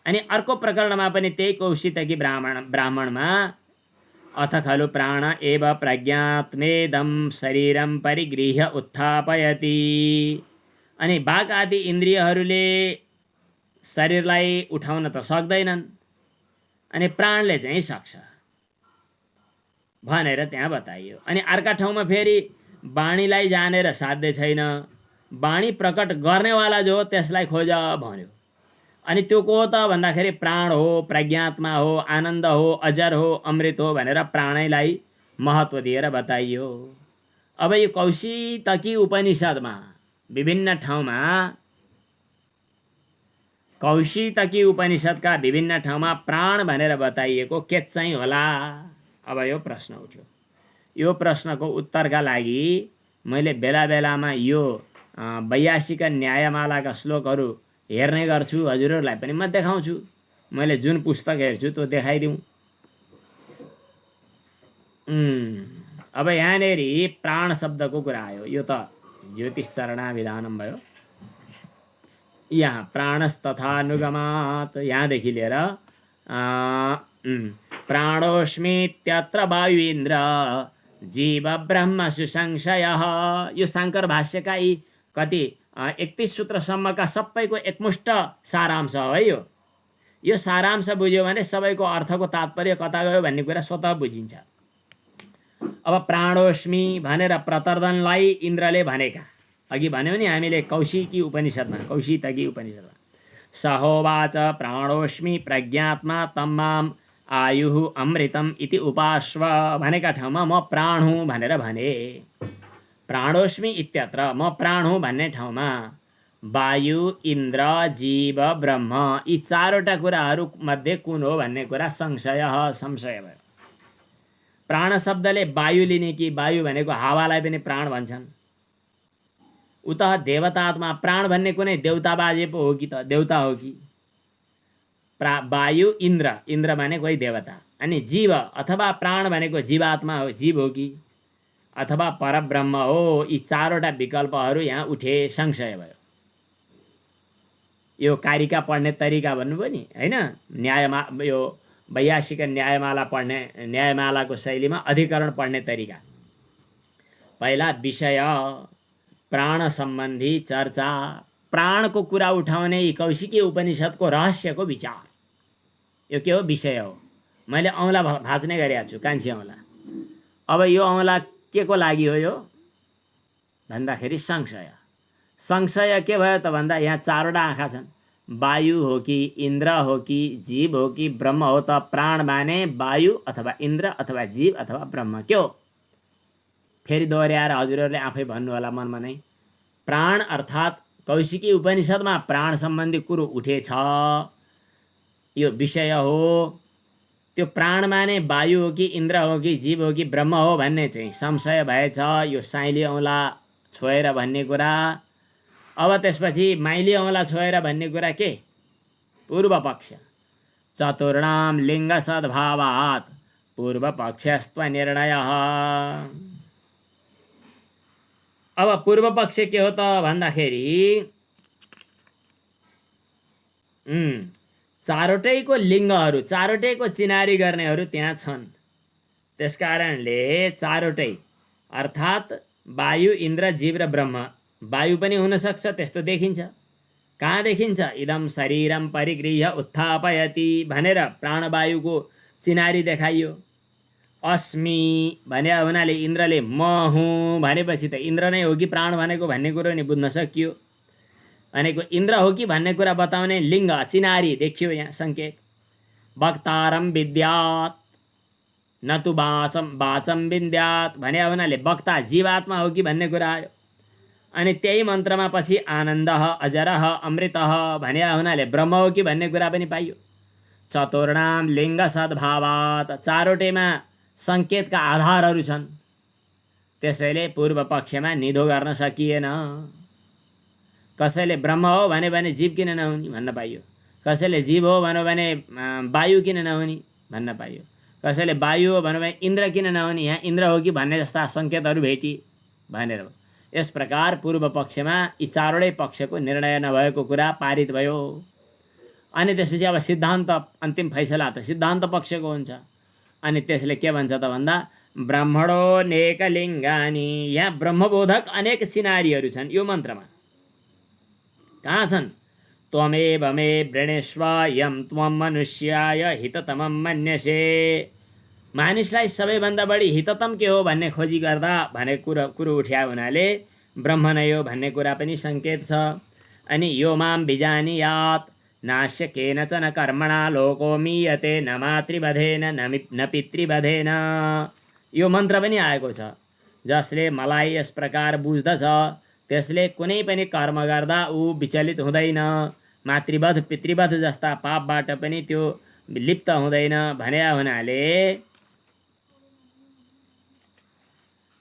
अनि अर्को प्रकरणमा पनि त्यही कौशितकी ब्राह्मणमा अथ खलु प्राण एव प्रज्ञात्मेदं शरीरं परिगृह्य उत्थापयति, अनि बाघ आदि इन्द्रियहरूले शरीरलाई उठाउन त सक्दैनन्, अनि प्राणले चाहिँ सक्छ भनेर त्यहाँ बताइयो। अनि अर्का ठाउँमा फेरि वाणीलाई जानेर साध्य छैन, वाणी प्रकट गर्नेवाला जो त्यसलाई खोज भन्यो। अनि त्यो को त भन्दाखेरि प्राण हो, प्रज्ञात्मा हो, आनन्द हो, अजर हो, अमृत हो भनेर प्राणैलाई महत्त्व दिएर बताइयो। अब यो कौशितकी उपनिषदमा विभिन्न ठाउँमा, कौशितकी उपनिषदका विभिन्न ठाउँमा प्राण भनेर बताइएको के चाहिँ होला? अब यो प्रश्न उठ्यो। यो प्रश्नको उत्तरका लागि मैले बेला बेलामा यो 82 का न्यायमालाका श्लोकहरू हेर्ने गर्छु, हजुरहरूलाई पनि म देखाउँछु। मैले जुन पुस्तक हेर्छु त्यो देखाइदिउँ। अब यहाँनेरि प्राण शब्दको कुरा आयो, यो त ज्योतिषचरणाभिधानम भयो। यहाँ प्राणस्तथानुगमात्, यहाँदेखि लिएर प्राणोस्मीत्यत्र वायुइन्द्र जीव ब्रह्म सुसंशयः, यो शाङ्कर भाष्यका यी कति 31 सूत्रसम्मका सबैको एकमुष्ट सारांश हो है। यो सारांश बुझ्यो भने सबैको अर्थको तात्पर्य कता गयो भन्ने कुरा स्वतः बुझिन्छ। अब प्राणोस्मी भनेर प्रतर्दनलाई इन्द्रले भनेका, अघि भन्यौँ नि हामीले कौशिकी उपनिषदमा, कौशितकी उपनिषदमा सहोवाच प्राणोस्मि प्रज्ञात्मा तम्माम आयुः अमृतम इति उपास्व भनेका ठाउँमा म प्राण हुँ भनेर भने। प्राणोस्मि इत्यत्र म प्राण हुँ भन्ने ठाउँमा वायु, इन्द्र, जीव, ब्रह्म यी चारवटा कुराहरू मध्ये कुन हो भन्ने कुरा संशय भयो। प्राण शब्दले वायु लिने कि वायु भनेको हावालाई पनि प्राण भन्छन्। उत देवतात्मा प्राण भन्ने कुनै देउता बाजे पो हो कि त देउता हो कि? वायु, इन्द्र, इन्द्र भने कोही देवता, अनि जीव अथवा प्राण भनेको जीवात्मा हो, जीव हो कि अथवा परब्रह्म हो? यी चारवटा विकल्पहरू यहाँ उठे, संशय भयो। यो कारिका पढ्ने तरिका भन्नुभयो नि हैन, न्यायमा यो वैयासिक न्यायमाला पढ्ने, न्यायमालाको शैलीमा अधिकरण पढ्ने तरिका। पहिला विषय, प्राण सम्बन्धी चर्चा, प्राणको कुरा उठाउने यी कौशिकी उपनिषदको रहस्यको विचार। यो के हो? विषय हो। मैले औँला भाँच्ने गरेको छु, कान्छी औँला। अब यो औँला के को लागि हो यो भन्दाखेरि संशय। संशय के भयो त भन्दा यहाँ चारवटा आँखा छन्। वायु हो कि, इन्द्र हो कि, जीव हो कि ब्रह्म हो त? प्राण माने वायु अथवा इन्द्र अथवा जीव अथवा ब्रह्म। के हो? फेरि दोहोऱ्याएर हजुरहरूले आफै भन्नु होला मनमा नै। प्राण अर्थात् कौशिकी उपनिषदमा प्राण सम्बन्धी कुरो उठेछ, यो विषय हो। त्यो प्राण माने वायु हो कि, इन्द्र हो कि, जीव हो कि ब्रह्म हो भन्ने चाहिँ संशय भएछ। यो साइली औँला छोएर भन्ने कुरा। अब त्यसपछि माइली औँला छोएर भन्ने कुरा के? पूर्व पक्ष। चतुर्णाम लिङ्ग सद्भावात् पूर्व पक्षस्त्व निर्णय। अब पूर्व पक्ष के हो त भन्दाखेरि चारवटैको लिङ्गहरू, चारवटैको चिनारी गर्नेहरू त्यहाँ छन्। त्यसकारणले चारवटै अर्थात् वायु, इन्द्र, जीव र ब्रह्म, वायु पनि हुनसक्छ, त्यस्तो देखिन्छ। कहाँ देखिन्छ? इदम शरीरम परिगृह्य उत्थापयति भनेर प्राणवायुको चिनारी देखाइयो। अस्मि भने हुनाले इन्द्रले म हुँ भनेपछि त इन्द्र नै हो कि प्राण भनेको भन्ने कुरो नि बुझ्न सकियो। भनेको इन्द्र हो कि भन्ने कुरा बताउने लिङ्ग, चिनारी देखियो यहाँ सङ्केत। वक्तारम विद्यात् न तु वाचम विद्यात् भने हुनाले वक्ता जीवात्मा हो कि भन्ने कुरा आयो। अनि त्यही मन्त्रमा पछि आनन्दः अजरः अमृतः भने हुनाले ब्रह्म हो कि भन्ने कुरा पनि पाइयो। चतुर्णाम लिङ्ग सद्भावात्, चारवटैमा सङ्केतका आधारहरू छन्। त्यसैले पूर्व पक्षमा निधो गर्न सकिएन। कसैले ब्रह्म हो भने जीव किन नहुने भन्न पाइयो। कसैले जीव हो भने वायु किन नहुने भन्न पाइयो। कसैले वायु हो भने इन्द्र किन नहुने, यहाँ इन्द्र हो कि भन्ने जस्ता सङ्केतहरू भेटी भनेर। यस प्रकार पूर्व पक्षमा यी चारवटै पक्षको निर्णय नभएको कुरा पारित भयो। अनि त्यसपछि अब सिद्धान्त, अन्तिम फैसला त सिद्धान्त पक्षको हुन्छ। अनि त्यसले के भन्छ त भन्दा ब्रह्मणो नेकलिङ्गानि, यहाँ ब्रह्मबोधक अनेक चिनारीहरू छन् यो मन्त्रमा। कहाँ छन्? त्वमेव मे वृणेष्व यम त्वम मनुष्याय हिततमं मन्यसे। मानिसलाई सबैभन्दा बढी हिततम के हो भन्ने खोजी गर्दा भने कुरो उठ्या हुनाले ब्रह्म नै हो भन्ने कुरा पनि सङ्केत छ। अनि यो माम बिजानीयात् नास्य केनचन कर्मणा लोको मीयते न मातृवधेन न पितृवधेन। यो मन्त्र पनि आएको छ। जसले मलाई यस प्रकार बुझ्दछ त्यसले कुनै पनि कर्म गर्दा ऊ विचलित हुँदैन, मातृवध पितृवध जस्ता पापबाट पनि त्यो लिप्त हुँदैन भने हुनाले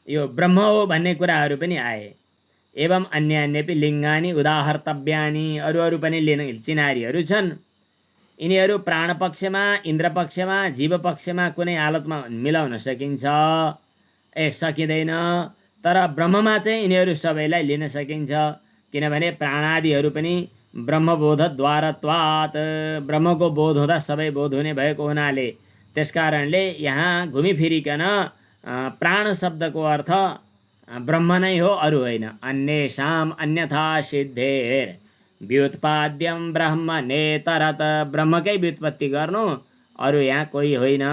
यो ब्रह्म हो भन्ने कुराहरू पनि आए। एवं अन्यान्यपि लिङ्गानि उदाहर्तव्यानि, अरू पनि चिनारीहरू छन्। यिनीहरू प्राण पक्षमा, इन्द्र पक्षमा, जीव पक्षमा कुनै हालतमा मिलाउन सकिन्छ सकिँदैन। तर ब्रह्ममा चाहिँ यिनीहरू सबैलाई लिन सकिन्छ, किनभने प्राणादिहरू पनि ब्रह्मबोधद्वारत्वात्, ब्रह्मको बोध हुँदा सबै बोध हुने भएको हुनाले त्यसकारणले यहाँ घुमिफिरिकन प्राण शब्दको अर्थ ब्रह्म नै हो, अरू होइन। अन्येषाम् अन्यथा सिद्धेर व्युत्पाद्यम ब्रह्म नेतरत, ब्रह्मकै व्युत्पत्ति गर्नु, अरू यहाँ कोही होइन।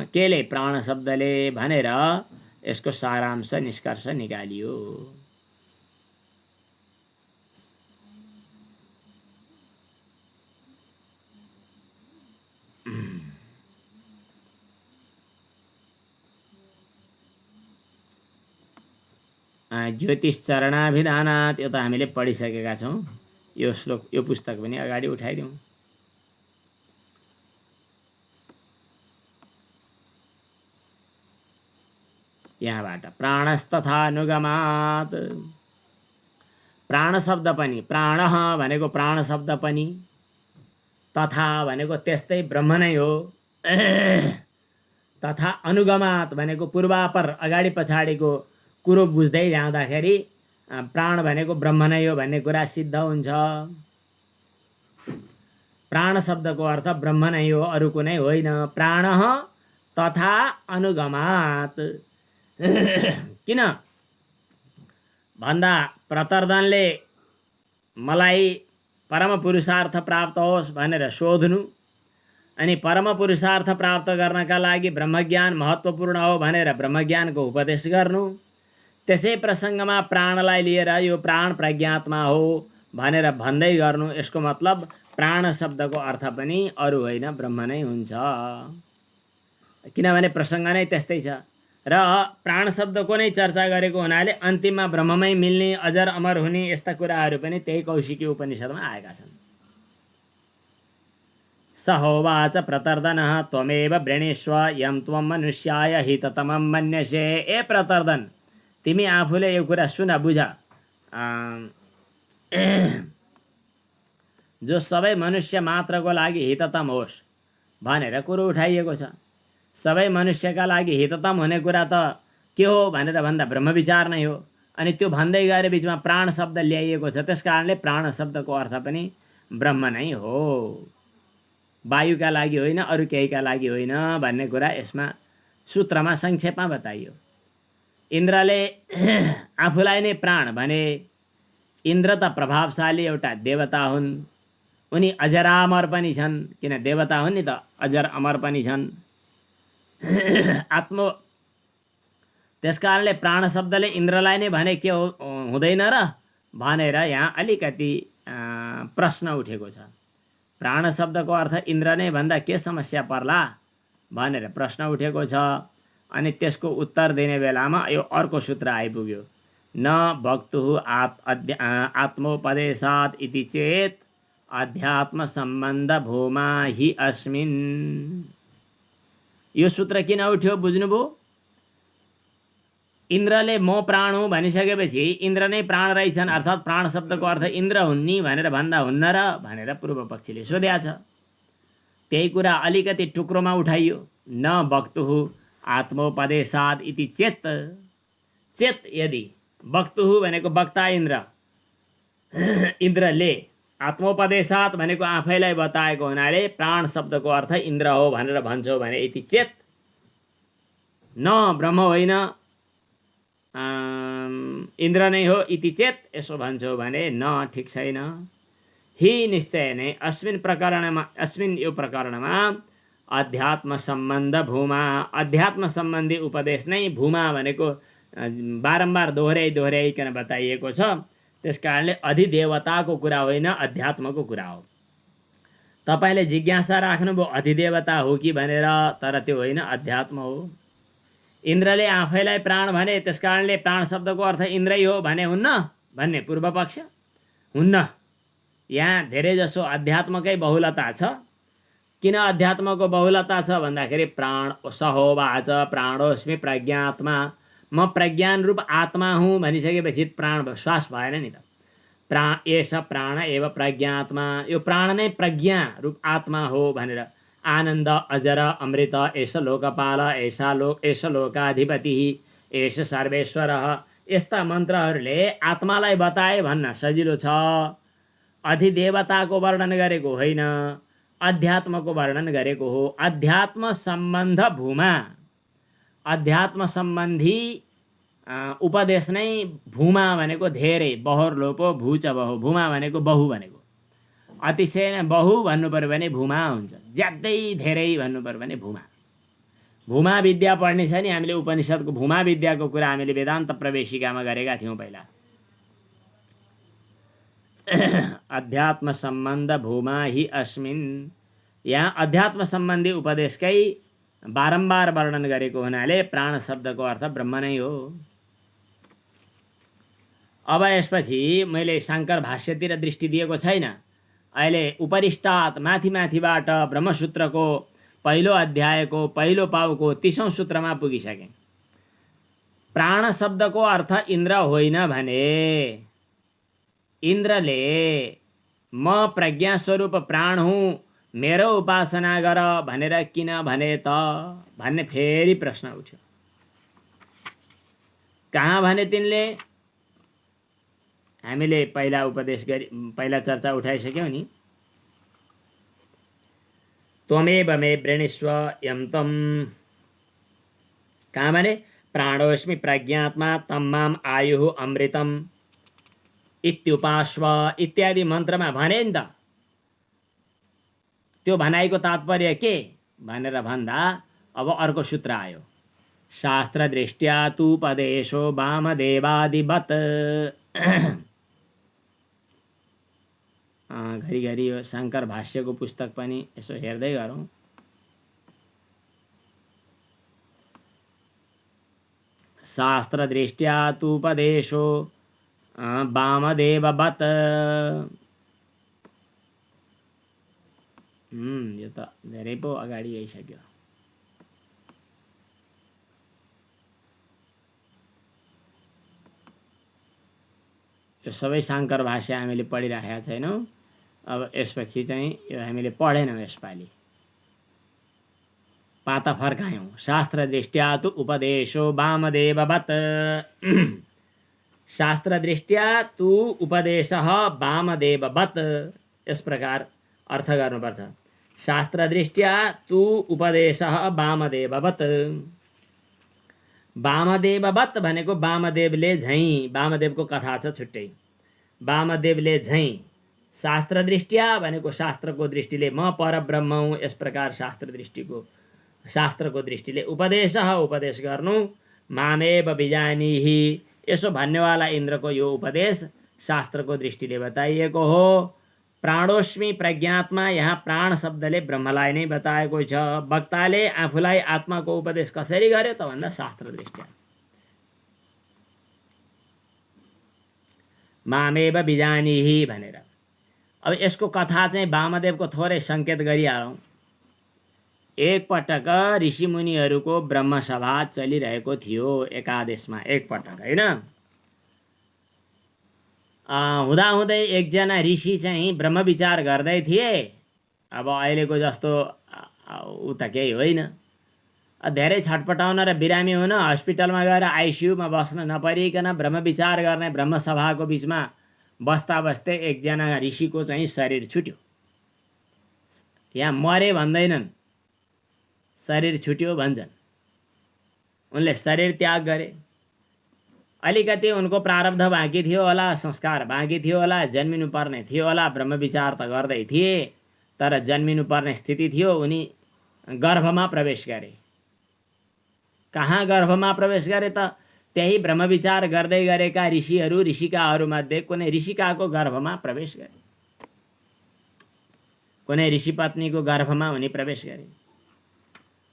केले? प्राण शब्दले भनेर यसको सारांश निष्कर्ष निकालियो। ज्योतिष चरणाभिधानात्, यो त हामीले पढिसकेका छौँ। यो श्लोक, यो पुस्तक पनि अगाडि उठाइदिउँ। यहाँबाट प्राणस्तथानुगमात्, प्राण शब्द पनि, प्राण भनेको प्राण शब्द पनि, तथा भनेको त्यस्तै ब्रह्म नै हो, तथा अनुगमात् भनेको पूर्वापर अगाडि पछाडिको कुरो बुझ्दै जाँदाखेरि प्राण भनेको ब्रह्म नै हो भन्ने कुरा सिद्ध हुन्छ। प्राण शब्दको अर्थ ब्रह्म नै हो, अरू कुनै होइन। प्राण तथा अनुगमात् किन भन्दा प्रतर्दनले मलाई परम पुरुषार्थ प्राप्त होस् भनेर सोध्नु, अनि परम पुरुषार्थ प्राप्त गर्नका लागि ब्रह्मज्ञान महत्त्वपूर्ण हो भनेर ब्रह्मज्ञानको उपदेश गर्नु, त्यसै प्रसङ्गमा प्राणलाई लिएर यो प्राण प्रज्ञात्मा हो भनेर भन्दै गर्नु। यसको मतलब प्राण शब्दको अर्थ पनि अरू होइन, ब्रह्म नै हुन्छ, किनभने प्रसङ्ग नै त्यस्तै छ। र प्राण शब्दको नै चर्चा गरेको हुनाले अन्तिममा ब्रह्ममै मिल्ने, अजर अमर हुने यस्ता कुराहरू पनि त्यही कौशिकी उपनिषदमा आएका छन्। स होवाच प्रतर्दनः त्वमेव वृणीष्व यं त्वं मनुष्याय हिततमं मन्यसे। ए प्रतर्दन, तिमी आफूले यो कुरा सुन, बुझ, जो सबै मनुष्य मात्रको लागि हिततम होस् भनेर कुरो उठाइएको छ। सबै मनुष्यका लागि हिततम हुने कुरा त के हो भनेर भन्दा ब्रह्म विचार नै हो। अनि त्यो भन्दै गएर बिचमा प्राण शब्द ल्याइएको छ, त्यस कारणले प्राण शब्दको अर्थ पनि ब्रह्म नै हो, वायुका लागि होइन, अरू केहीका लागि होइन भन्ने कुरा यसमा सूत्रमा संक्षेपमा बताइयो। इन्द्रले आफूलाई नै प्राण भने। इन्द्र त प्रभावशाली एउटा देवता हुन्, उनी अजरामर पनि छन्, किन देवता हुन् नि त, अजर अमर पनि छन्। आत्म त्यस कारणले प्राण शब्दले इन्द्रलाई नै भने के हो हुँदैन र भनेर यहाँ अलिकति प्रश्न उठेको छ। प्राण शब्दको अर्थ इन्द्र नै भन्दा के समस्या पर्ला भनेर प्रश्न उठेको छ। अनि त्यसको उत्तर दिने बेलामा यो अर्को सूत्र आइपुग्यो, न भक्तुः आत्मोपदेशात् इति चेत अध्यात्म सम्बन्ध भूमा हि अस्मिन्। यो सूत्र किन उठ्यो बुझ्नुभयो? इन्द्रले म प्राण हुँ भनिसकेपछि इन्द्र नै प्राण रहेछन्, अर्थात् प्राण शब्दको अर्थ इन्द्र हुन् नि भनेर भन्दा हुन्न र भनेर पूर्व पक्षले सोध्या छ। त्यही कुरा अलिकति टुक्रोमा उठाइयो, न भक्तुः आत्मोपदेशात् इति चेत। चेत यदि, भक्तुः भनेको वक्ता इन्द्र, इन्द्रले आत्मोपदेशात् भनेको आफैलाई बताएको हुनाले प्राण शब्दको अर्थ इन्द्र हो भनेर भन्छौ भने इति चेत, न ब्रह्म होइन इन्द्र नै हो इति चेत यसो भन्छौ भने न, ठिक छैन। हि निश्चय नै अस्मिन् प्रकरणमा, अस्मिन् यो प्रकरणमा अध्यात्म सम्बन्ध भूमा, अध्यात्म सम्बन्धी उपदेश नै भूमा भनेको बारम्बार दोहोऱ्याइकन बताइएको छ। त्यस कारणले अधिदेवताको कुरा होइन, अध्यात्मको कुरा हो। तपाईँले जिज्ञासा राख्नुभयो अधिदेवता हो कि भनेर, तर त्यो होइन, अध्यात्म हो। इन्द्रले आफैलाई प्राण भने, त्यस कारणले प्राण शब्दको अर्थ इन्द्रै हो भने हुन्न भन्ने पूर्व पक्ष हुन्न। यहाँ धेरै जसो अध्यात्मकै बहुलता छ। किन अध्यात्मको बहुलता छ भन्दाखेरि प्राण सहोवाच प्राणोस्मि प्रज्ञात्मा, म प्रज्ञान रूप आत्मा हुँ भनिसकेपछि प्राण श्वास भएन नि त। एष प्राण एव प्रज्ञात्मा, यो प्राण नै प्रज्ञा रूप आत्मा हो भनेर। आनन्द अजर अमृत एष लोकपाल एष लोकाधिपति एष सर्वेश्वरः, यस्ता मन्त्रहरूले आत्मालाई बताए भन्न सजिलो छ। अधिदेवताको वर्णन गरेको होइन, अध्यात्मको वर्णन गरेको हो। अध्यात्म सम्बन्ध भूमा, अध्यात्म सम्बन्धी उपदेश नै भूमा भनेको धेरै, बहोर लोपो भूच बहु, भूमा भनेको बहु भनेको, अतिशय नै बहु भन्नु पर्यो भने भूमा हुन्छ, ज्यादै धेरै भन्नु पर्यो भने भूमा। भूमा विद्या पढ्ने छ नि हामीले, उपनिषदको भूमा विद्याको कुरा हामीले वेदान्त प्रवेशिकामा गरेका थियौँ पहिला। अध्यात्म सम्बन्ध भूमा हि अस्मिन्, यहाँ अध्यात्म सम्बन्धी उपदेशकै बारम्बार वर्णन गरेको हुनाले प्राण शब्दको अर्थ ब्रह्म नै हो। अब यसपछि मैले शाङ्कर भाष्यतिर दृष्टि दिएको छैन। अहिले उपरिष्टात् माथि माथिबाट ब्रह्मसूत्रको पहिलो अध्यायको पहिलो पाउको 30औं सूत्रमा पुगिसकेँ। प्राण शब्दको अर्थ इन्द्र होइन भने इन्द्रले म प्रज्ञा स्वरूप प्राण हुँ, मेरो उपासना गर भनेर किन भने त भन्ने फेरि प्रश्न उठ्यो। कहाँ भने तिनले? हामीले पहिला उपदेश गरी पहिला चर्चा उठाइसक्यौँ नि। त्वमेव मे वृणीष्व यं तं, कहाँ भने प्राणोस्मि प्रज्ञात्मा तं माम आयुः अमृतम् इत्युपास्व इत्यादि मन्त्रमा भने नि त। त्यो भनाइको तात्पर्य के भनेर भन्दा अब अर्को सूत्र आयो। शास्त्र दृष्ट्या तु उपदेशो वामदेवादिवत्। घरिघरि यो शङ्कर भाष्यको पुस्तक पनि यसो हेर्दै गरौँ। शास्त्र दृष्ट्या तु उपदेशो वामदेववत्। यो त धेरै पो अगाडि आइसक्यो। यो सबै शाङ्कर भाष्य हामीले पढिराखेका छैनौँ। अब यसपछि चाहिँ यो हामीले पढेनौँ। यसपालि पाता फर्कायौँ। शास्त्र दृष्ट्या तु उपदेशो वामदेववत्। शास्त्र दृष्ट्या तु उपदेशः वामदेववत्, यस प्रकार अर्थ गर्नुपर्छ। शास्त्र दृष्ट्या तु उपदेशः वामदेववत्। वामदेववत् भनेको वामदेवले झैँ, वामदेवको कथा छ छुट्टै। वामदेवले झैँ शास्त्र दृष्ट्या भनेको शास्त्रको दृष्टिले म परब्रह्म हुँ, यस प्रकार शास्त्रको दृष्टिले उपदेशः उपदेश गर्नु। मामेव बिजानीहि, यसो भन्नेवाला इन्द्रको यो उपदेश शास्त्रको दृष्टिले बताइएको हो। प्राणोस्मि प्रज्ञात्मा, यहाँ प्राण शब्दले ब्रह्मलाई नै बताएको छ। वक्ताले आफूलाई आत्माको उपदेश कसरी गर्यो त भन्दा शास्त्र दृष्ट्या। मामेव बिजानीहि भनेर। अब यसको कथा चाहिँ वामदेवको थोरै सङ्केत गरिहालौँ। एकपटक ऋषिमुनिहरूको ब्रह्मसभा चलिरहेको थियो एकादेशमा, एकपटक होइन। हुँदाहुँदै एकजना ऋषि चाहिँ ब्रह्म विचार गर्दै थिए। अब अहिलेको जस्तो ऊ त केही होइन। धेरै छटपटाउन र बिरामी हुन हस्पिटलमा गएर आइसियुमा बस्न नपरिकन ब्रह्म विचार गर्ने ब्रह्मसभाको बिचमा बस्दा बस्दै एकजना ऋषिको चाहिँ शरीर छुट्यो। यहाँ मरे भन्दैनन्, शरीर छुट्यो भन्छन्। उनले शरीर त्याग गरे। अलिकति उनको प्रारब्ध बाँकी थियो होला, संस्कार बाँकी थियो होला, जन्मिनु पर्ने थियो होला। ब्रह्म विचार त गर्दै थिए, तर जन्मिनु पर्ने स्थिति थियो। उनी गर्भमा प्रवेश गरे। कहाँ गर्भमा प्रवेश गरे त? त्यही ब्रह्म विचार गर्दै गरेका ऋषिहरू, ऋषिकाहरूमध्ये कुनै ऋषिकाको गर्भमा प्रवेश गरे। कुनै ऋषि पत्नीको गर्भमा उनी प्रवेश गरे।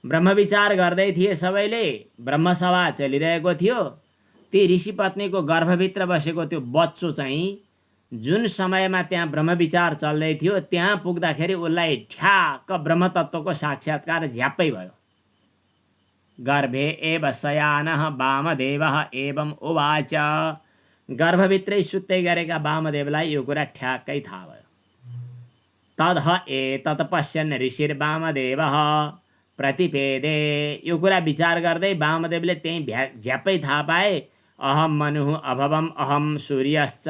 ब्रह्म विचार गर्दै थिए सबैले, ब्रह्मसभा चलिरहेको थियो। ती ऋषि पत्नीको गर्भभित्र बसेको त्यो बच्चो चाहिँ जुन समयमा त्यहाँ ब्रह्म विचार चल्दै थियो, त्यहाँ पुग्दाखेरि उसलाई ठ्याक्क ब्रह्मतत्त्वको साक्षात्कार झ्याप्पै भयो। गर्भे एव शयानः वामदेवः एवं उवाच। गर्भभित्रै सुत्दै गरेका वामदेवलाई यो कुरा ठ्याक्कै थाहा भयो। तद्ह एतत् पश्यन् ऋषिर्वामदेवः प्रतिपेदे। यो कुरा विचार गर्दै वामदेवले त्यही झ्याप्पै थाहा पाए। अहम मनुः अभवम अहम सूर्यश्च।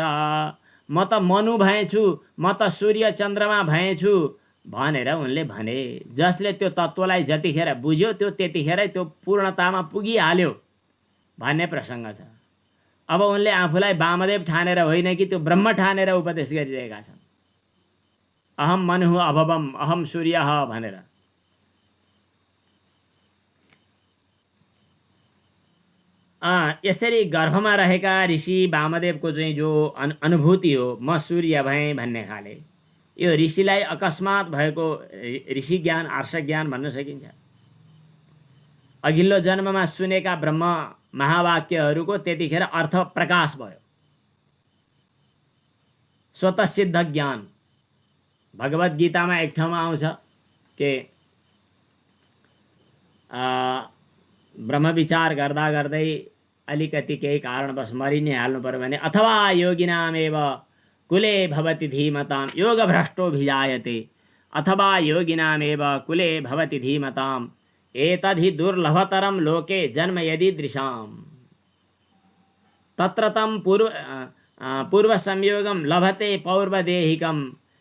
म त मनु भएछु, म त सूर्य चन्द्रमा भएछु भनेर उनले भने। जसले त्यो तत्त्वलाई जतिखेर बुझ्यो त्यो त्यतिखेरै त्यो पूर्णतामा पुगिहाल्यो भन्ने प्रसङ्ग छ। अब उनले आफूलाई वामदेव ठानेर होइन कि त्यो ब्रह्म ठानेर उपदेश गरिरहेका छन्। अहम मनुः अभवम अहम सूर्यः भनेर। यसरी गर्भमा रहेका ऋषि वामदेवको चाहिँ जो अनुभूति हो, म सूर्य भएँ भन्ने खाले, यो ऋषिलाई अकस्मात भएको ऋषि ज्ञान, आर्ष ज्ञान भन्न सकिन्छ। अघिल्लो जन्ममा सुनेका ब्रह्म महावाक्यहरूको त्यतिखेर अर्थ प्रकाश भयो। स्वतः सिद्ध ज्ञान। भगवत गीतामा एक ठाउँमा आउँछ के ब्रह्म विचार गर्दा गर्दै अलिकति केही कारणवश मरि नै हाल्नु पर्यो भने अथवा योगिनामेव कुले भवति धीमताम योगभ्रष्टोऽभिजायते अथवा योगिनामेव कुले भवति धीमताम एतद्धि दुर्लभतरं लोके जन्म यदीदृशाम् तत्र तं पूर्व संयोगम लभते पौर्वदेहिकम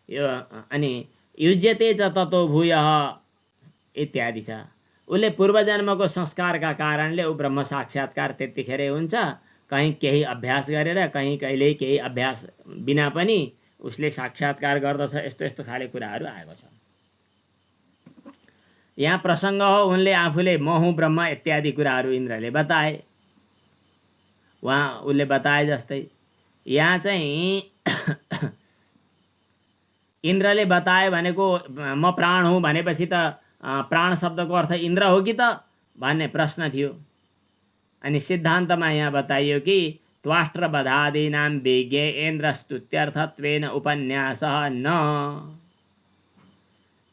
अनि युज्यते च ततो भूयः इत्यादि छ। उसले पूर्वजन्मको संस्कारका कारणले ऊ ब्रह्म साक्षात्कार त्यतिखेरै हुन्छ। कहीँ केही अभ्यास गरेर कहीँ कहिले केही अभ्यास बिना पनि उसले साक्षात्कार गर्दछ। यस्तो यस्तो खाले कुराहरू आएको छ। यहाँ प्रसङ्ग हो उनले आफूले म हुँ ब्रह्म इत्यादि कुराहरू इन्द्रले बताए। उसले बताए जस्तै यहाँ चाहिँ इन्द्रले बताए भनेको म प्राण हुँ भनेपछि त प्राण शब्दको अर्थ इन्द्र हो कि त भन्ने प्रश्न थियो। अनि सिद्धान्तमा यहाँ बताइयो कि त्वाष्ट्र बधादीनां विज्ञे इन्द्रस्तुत्यर्थत्वेन उपन्यासः न।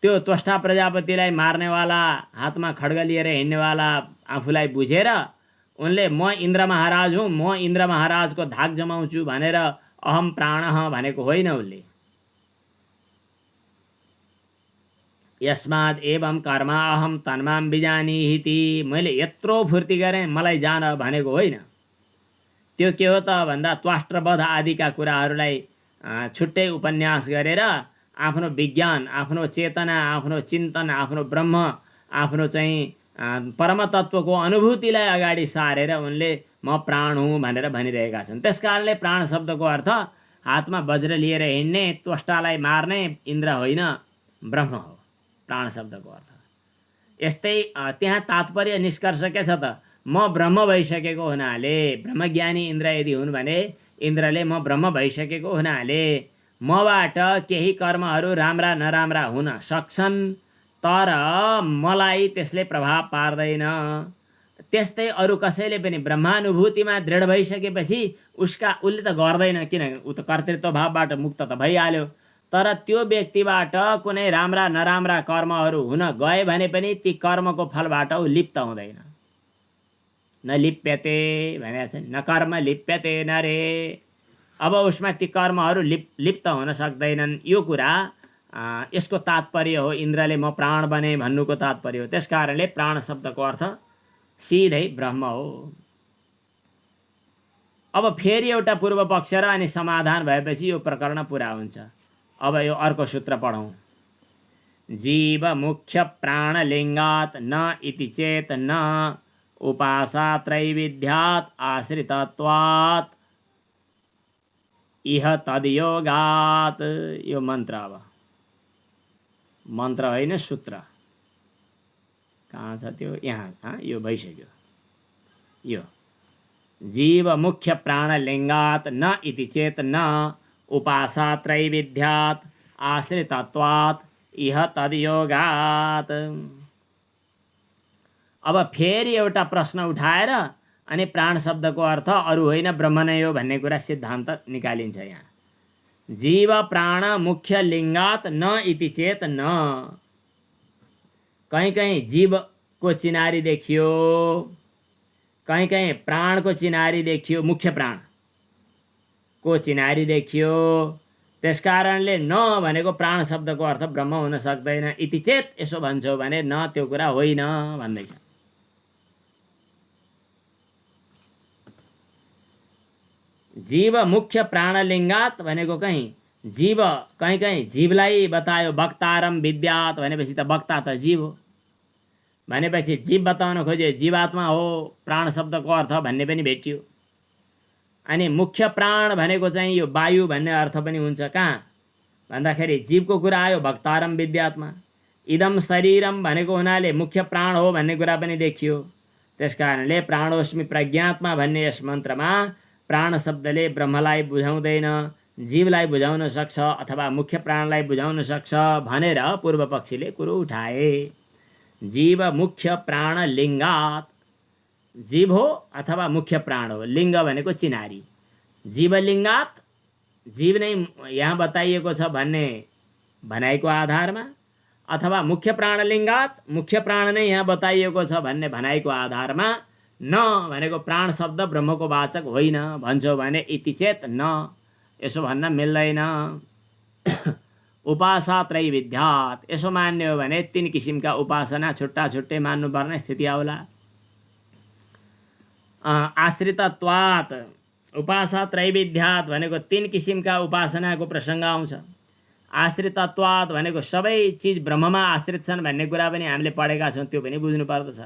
त्यो त्वष्टा प्रजापतिलाई मार्नेवाला हातमा खड्ग लिएर हिँड्नेवाला आफूलाई बुझेर उनले म इन्द्र महाराज हुँ म इन्द्र महाराजको धाक जमाउँछु भनेर अहम प्राणः भनेको होइन। उसले यस्माद् एवं कर्मा अहम तन्मां बिजानीहिति मैले यत्रो फुर्ती गरेँ मलाई जान भनेको होइन। त्यो के हो त भन्दा त्वाष्ट्रवध आदिका कुराहरूलाई छुट्टै उपन्यास गरेर आफ्नो विज्ञान आफ्नो चेतना आफ्नो चिन्तन आफ्नो ब्रह्म आफ्नो चाहिँ परमतत्त्वको अनुभूतिलाई अगाडि सारेर उनले म प्राण हुँ भनेर भनिरहेका छन्। त्यसकारणले प्राण शब्दको अर्थ हातमा वज्र लिएर हिँड्ने त्वष्टालाई मार्ने इन्द्र होइन ब्रह्म हो प्राण शब्दको अर्थ। यस्तै त्यहाँ तात्पर्य निष्कर्ष के छ त म ब्रह्म भइसकेको हुनाले ब्रह्मज्ञानी इन्द्र यदि हुन् भने इन्द्रले म ब्रह्म भइसकेको हुनाले मबाट केही कर्महरू राम्रा नराम्रा हुन सक्छन् तर मलाई त्यसले प्रभाव पार्दैन। त्यस्तै अरू कसैले पनि ब्रह्मानुभूतिमा दृढ भइसकेपछि उसले त गर्दैन किनकि ऊ त कर्तृत्व भावबाट मुक्त त भइहाल्यो। तर त्यो व्यक्तिबाट कुनै राम्रा नराम्रा कर्महरू हुन गए भने पनि ती कर्मको फलबाट ऊ लिप्त हुँदैन। न लिप्यते भनेको छ न कर्म लिप्यते न रे। अब उसमा ती कर्महरू लिप्त हुन सक्दैनन्। यो कुरा यसको तात्पर्य हो इन्द्रले म प्राण बने भन्नुको तात्पर्य हो। त्यसकारणले प्राण शब्दको अर्थ सिधै ब्रह्म हो। अब फेरि एउटा पूर्व पक्ष र अनि समाधान भएपछि यो प्रकरण पुरा हुन्छ। अब यो अर्को सूत्र पढौँ। जीव मुख्य प्राणलिङ्गात् न इति चेत न उपासा त्रैविध्यात् आश्रितत्वात् इह तद्योगात्। यो मन्त्र अब मन्त्र होइन सूत्र। कहाँ छ त्यो? यहाँ यो भइसक्यो। यो जीव मुख्य प्राणलिङ्गात् न इति चेत न उपासा त्रैविध्यात् आश्रितत्वात् इह तद्योगात्। अब फेरि एउटा प्रश्न उठाएर अनि प्राण शब्दको अर्थ अरू होइन ब्रह्म नै हो भन्ने कुरा सिद्धान्त निकालिन्छ। यहाँ जीव प्राण मुख्य लिङ्गात् न इति चेत न। कहीँ कहीँ जीवको चिनारी देखियो कहीँ कहीँ प्राणको चिनारी देखियो मुख्य प्राणको चिनारी देखियो। त्यसकारणले न भनेको प्राण शब्दको अर्थ ब्रह्म हुन सक्दैन। इति चेत यसो भन्छौ भने न त्यो कुरा होइन भन्दैछ। जीव मुख्य प्राणलिङ्गात् भनेको कहीँ कहीँ जीवलाई बतायो। वक्तारम विद्यात् भनेपछि त वक्ता त जीव हो भनेपछि जीव बताउन खोज्यो जीवात्मा हो प्राण शब्दको अर्थ भन्ने पनि भेटियो। अनि मुख्य प्राण भनेको चाहिँ यो वायु भन्ने अर्थ पनि हुन्छ। कहाँ भन्दाखेरि जीवको कुरा आयो वक्तारम विद्यात्मा। इदम शरीरम भनेको हुनाले मुख्य प्राण हो भन्ने कुरा पनि देखियो। त्यसकारणले प्राणोस्मि प्रज्ञात्मा भन्ने यस मन्त्रमा प्राण शब्दले ब्रह्मलाई बुझाउँदैन जीवलाई बुझाउन सक्छ अथवा मुख्य प्राणलाई बुझाउन सक्छ भनेर पूर्व पक्षीले कुरो उठाए। जीव मुख्य प्राण लिङ्गात् जीव हो अथवा मुख्य प्राण हो। लिङ्ग भनेको चिनारी। जीवलिङ्गात् जीव नै यहाँ बताइएको छ भन्ने भनाइको आधारमा, अथवा मुख्य प्राणलिङ्गात मुख्य प्राण नै यहाँ बताइएको छ भन्ने भनाइको आधारमा न भनेको प्राण शब्द ब्रह्मको वाचक होइन भन्छौ भने इति चेत न, यसो भन्न मिल्दैन। उपासा त्रैविध्यात्, यसो मान्ने हो भने 3 किसिमका उपासना छुट्टा छुट्टै मान्नुपर्ने स्थिति आउला। आश्रितत्वात्, उपासा त्रैविध्यात् भनेको 3 किसिमका उपासनाको प्रसङ्ग आउँछ। आश्रितत्वात् भनेको सबै चिज ब्रह्ममा आश्रित छन् भन्ने कुरा पनि हामीले पढेका छौँ, त्यो पनि बुझ्नु पर्दछ।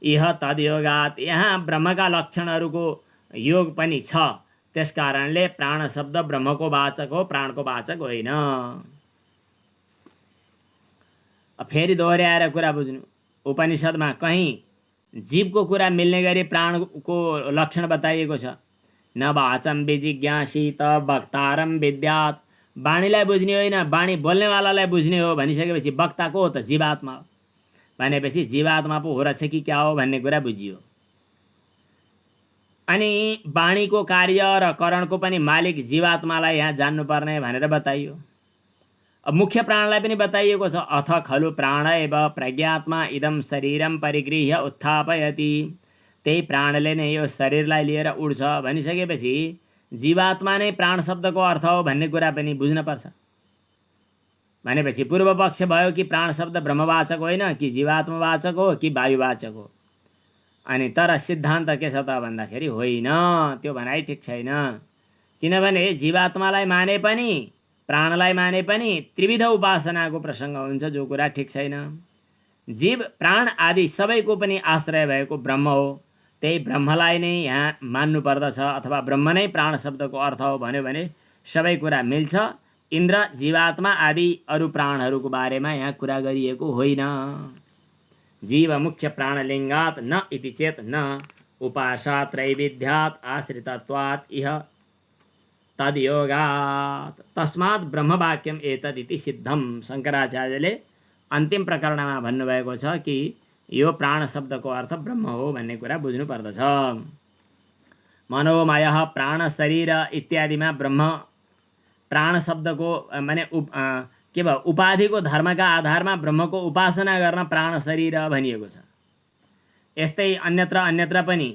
इह तद्योगात्, यहाँ ब्रह्मका लक्षणहरूको योग पनि छ, त्यस कारणले प्राण शब्द ब्रह्मको वाचक हो, प्राणको वाचक होइन। फेरि दोहोऱ्याएर कुरा बुझ्नु। उपनिषदमा कहीँ जीवको कुरा मिल्ने गरी प्राणको लक्षण बताइएको छ। न वाचम विजिज्ञासित वक्तारम विद्यात्, वाणीलाई बुझ्ने होइन, वाणी बोल्नेवालालाई बुझ्ने हो भनिसकेपछि वक्ता को हो त? जीवात्मा हो। भनेपछि जीवात्मा पो हो रहेछ कि क्या हो भन्ने कुरा बुझियो। अनि वाणीको कार्य र करणको पनि मालिक जीवात्मालाई यहाँ जान्नुपर्ने भनेर बताइयो। अब मुख्य प्राणलाई पनि बताइएको छ। अथ खलु प्राण एव प्रज्ञात्मा इदम शरीरम परिगृह्य उत्थापयति, त्यही प्राणले नै यो शरीरलाई लिएर उड्छ भनिसकेपछि जीवात्मा नै प्राण शब्दको अर्थ हो भन्ने कुरा पनि बुझ्नुपर्छ। भनेपछि पूर्व पक्ष भयो कि प्राण शब्द ब्रह्मवाचक होइन कि जीवात्मवाचक हो कि वायुवाचक हो। अनि तर सिद्धान्त के छ त भन्दाखेरि होइन, त्यो भनाइ ठिक छैन। किनभने जीवात्मालाई माने पनि प्राणलाई माने पनि त्रिविध उपासनाको प्रसङ्ग हुन्छ, जो कुरा ठिक छैन। जीव प्राण आदि सबैको पनि आश्रय भएको ब्रह्म हो, त्यही ब्रह्मलाई नै यहाँ मान्नु पर्दछ, अथवा ब्रह्म नै प्राण शब्दको अर्थ हो भन्यो भने सबै कुरा मिल्छ। इन्द्र जीवात्मा आदि अरू प्राणहरूको बारेमा यहाँ कुरा गरिएको होइन। जीव मुख्य प्राणलिङ्गात् न इति चेत न, उपासा त्रैविध्यात् आश्रितत्वात् इह तद्योगात्, तस्मात् ब्रह्मवाक्यम एतदिति सिद्धम। शङ्कराचार्यले अन्तिम प्रकरणमा भन्नुभएको छ कि यो प्राण शब्दको अर्थ ब्रह्म हो भन्ने कुरा बुझ्नु पर्दछ। मनोमयः प्राण शरीर इत्यादिमा ब्रह्म प्राण शब्दको माने के भयो, उपाधिको धर्मका आधारमा ब्रह्मको उपासना गर्न प्राण शरीर भनिएको छ। यस्तै अन्यत्र पनि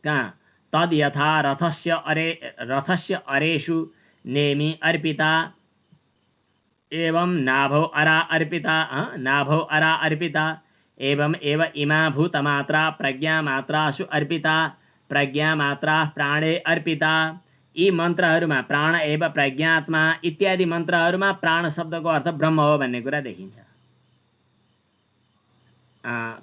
कहाँ तद यथा रथस्य अरेषु नेमि अर्पिता एवं नाभौ अरा अर्पिता एवं एव इमा भूतमात्रा प्रज्ञामात्रासु अर्पिता प्रज्ञामात्रा प्राणे अर्पिता। यी मन्त्रहरूमा प्राण एव प्रज्ञात्मा इत्यादि मन्त्रहरूमा प्राण शब्दको अर्थ ब्रह्म हो भन्ने कुरा देखिन्छ।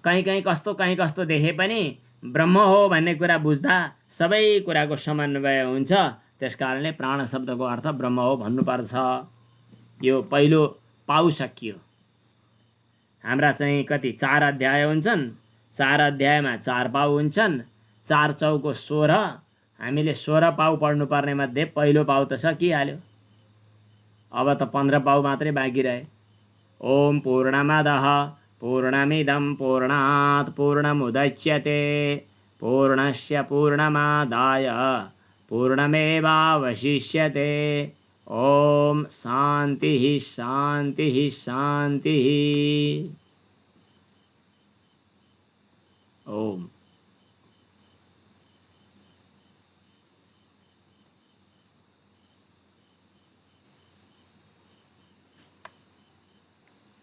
कहीँ कस्तो देखे पनि ब्रह्म हो भन्ने कुरा बुझ्दा सबै कुराको समन्वय हुन्छ। त्यसकारणले प्राण शब्दको अर्थ ब्रह्म हो भन्नुपर्छ। यो पहिलो पाउ सकियो। हाम्रा चाहिँ कति 4 अध्याय हुन्छन्, 4 अध्यायमा 4 पाउ हुन्छन्, 4 चौको 16, हामीले 16 पाउ पढ्नुपर्ने मध्ये पहिलो पाउ त सकिहाल्यो। अब त 15 पाउ मात्रै बाँकी रहे। ओम पूर्णमदः पूर्णमिदं पूर्णात् पूर्णमुदच्यते पूर्णस्य पूर्णमादाय पूर्णमेवावशिष्यते। ओम शान्तिः शान्तिः शान्तिः। ओम।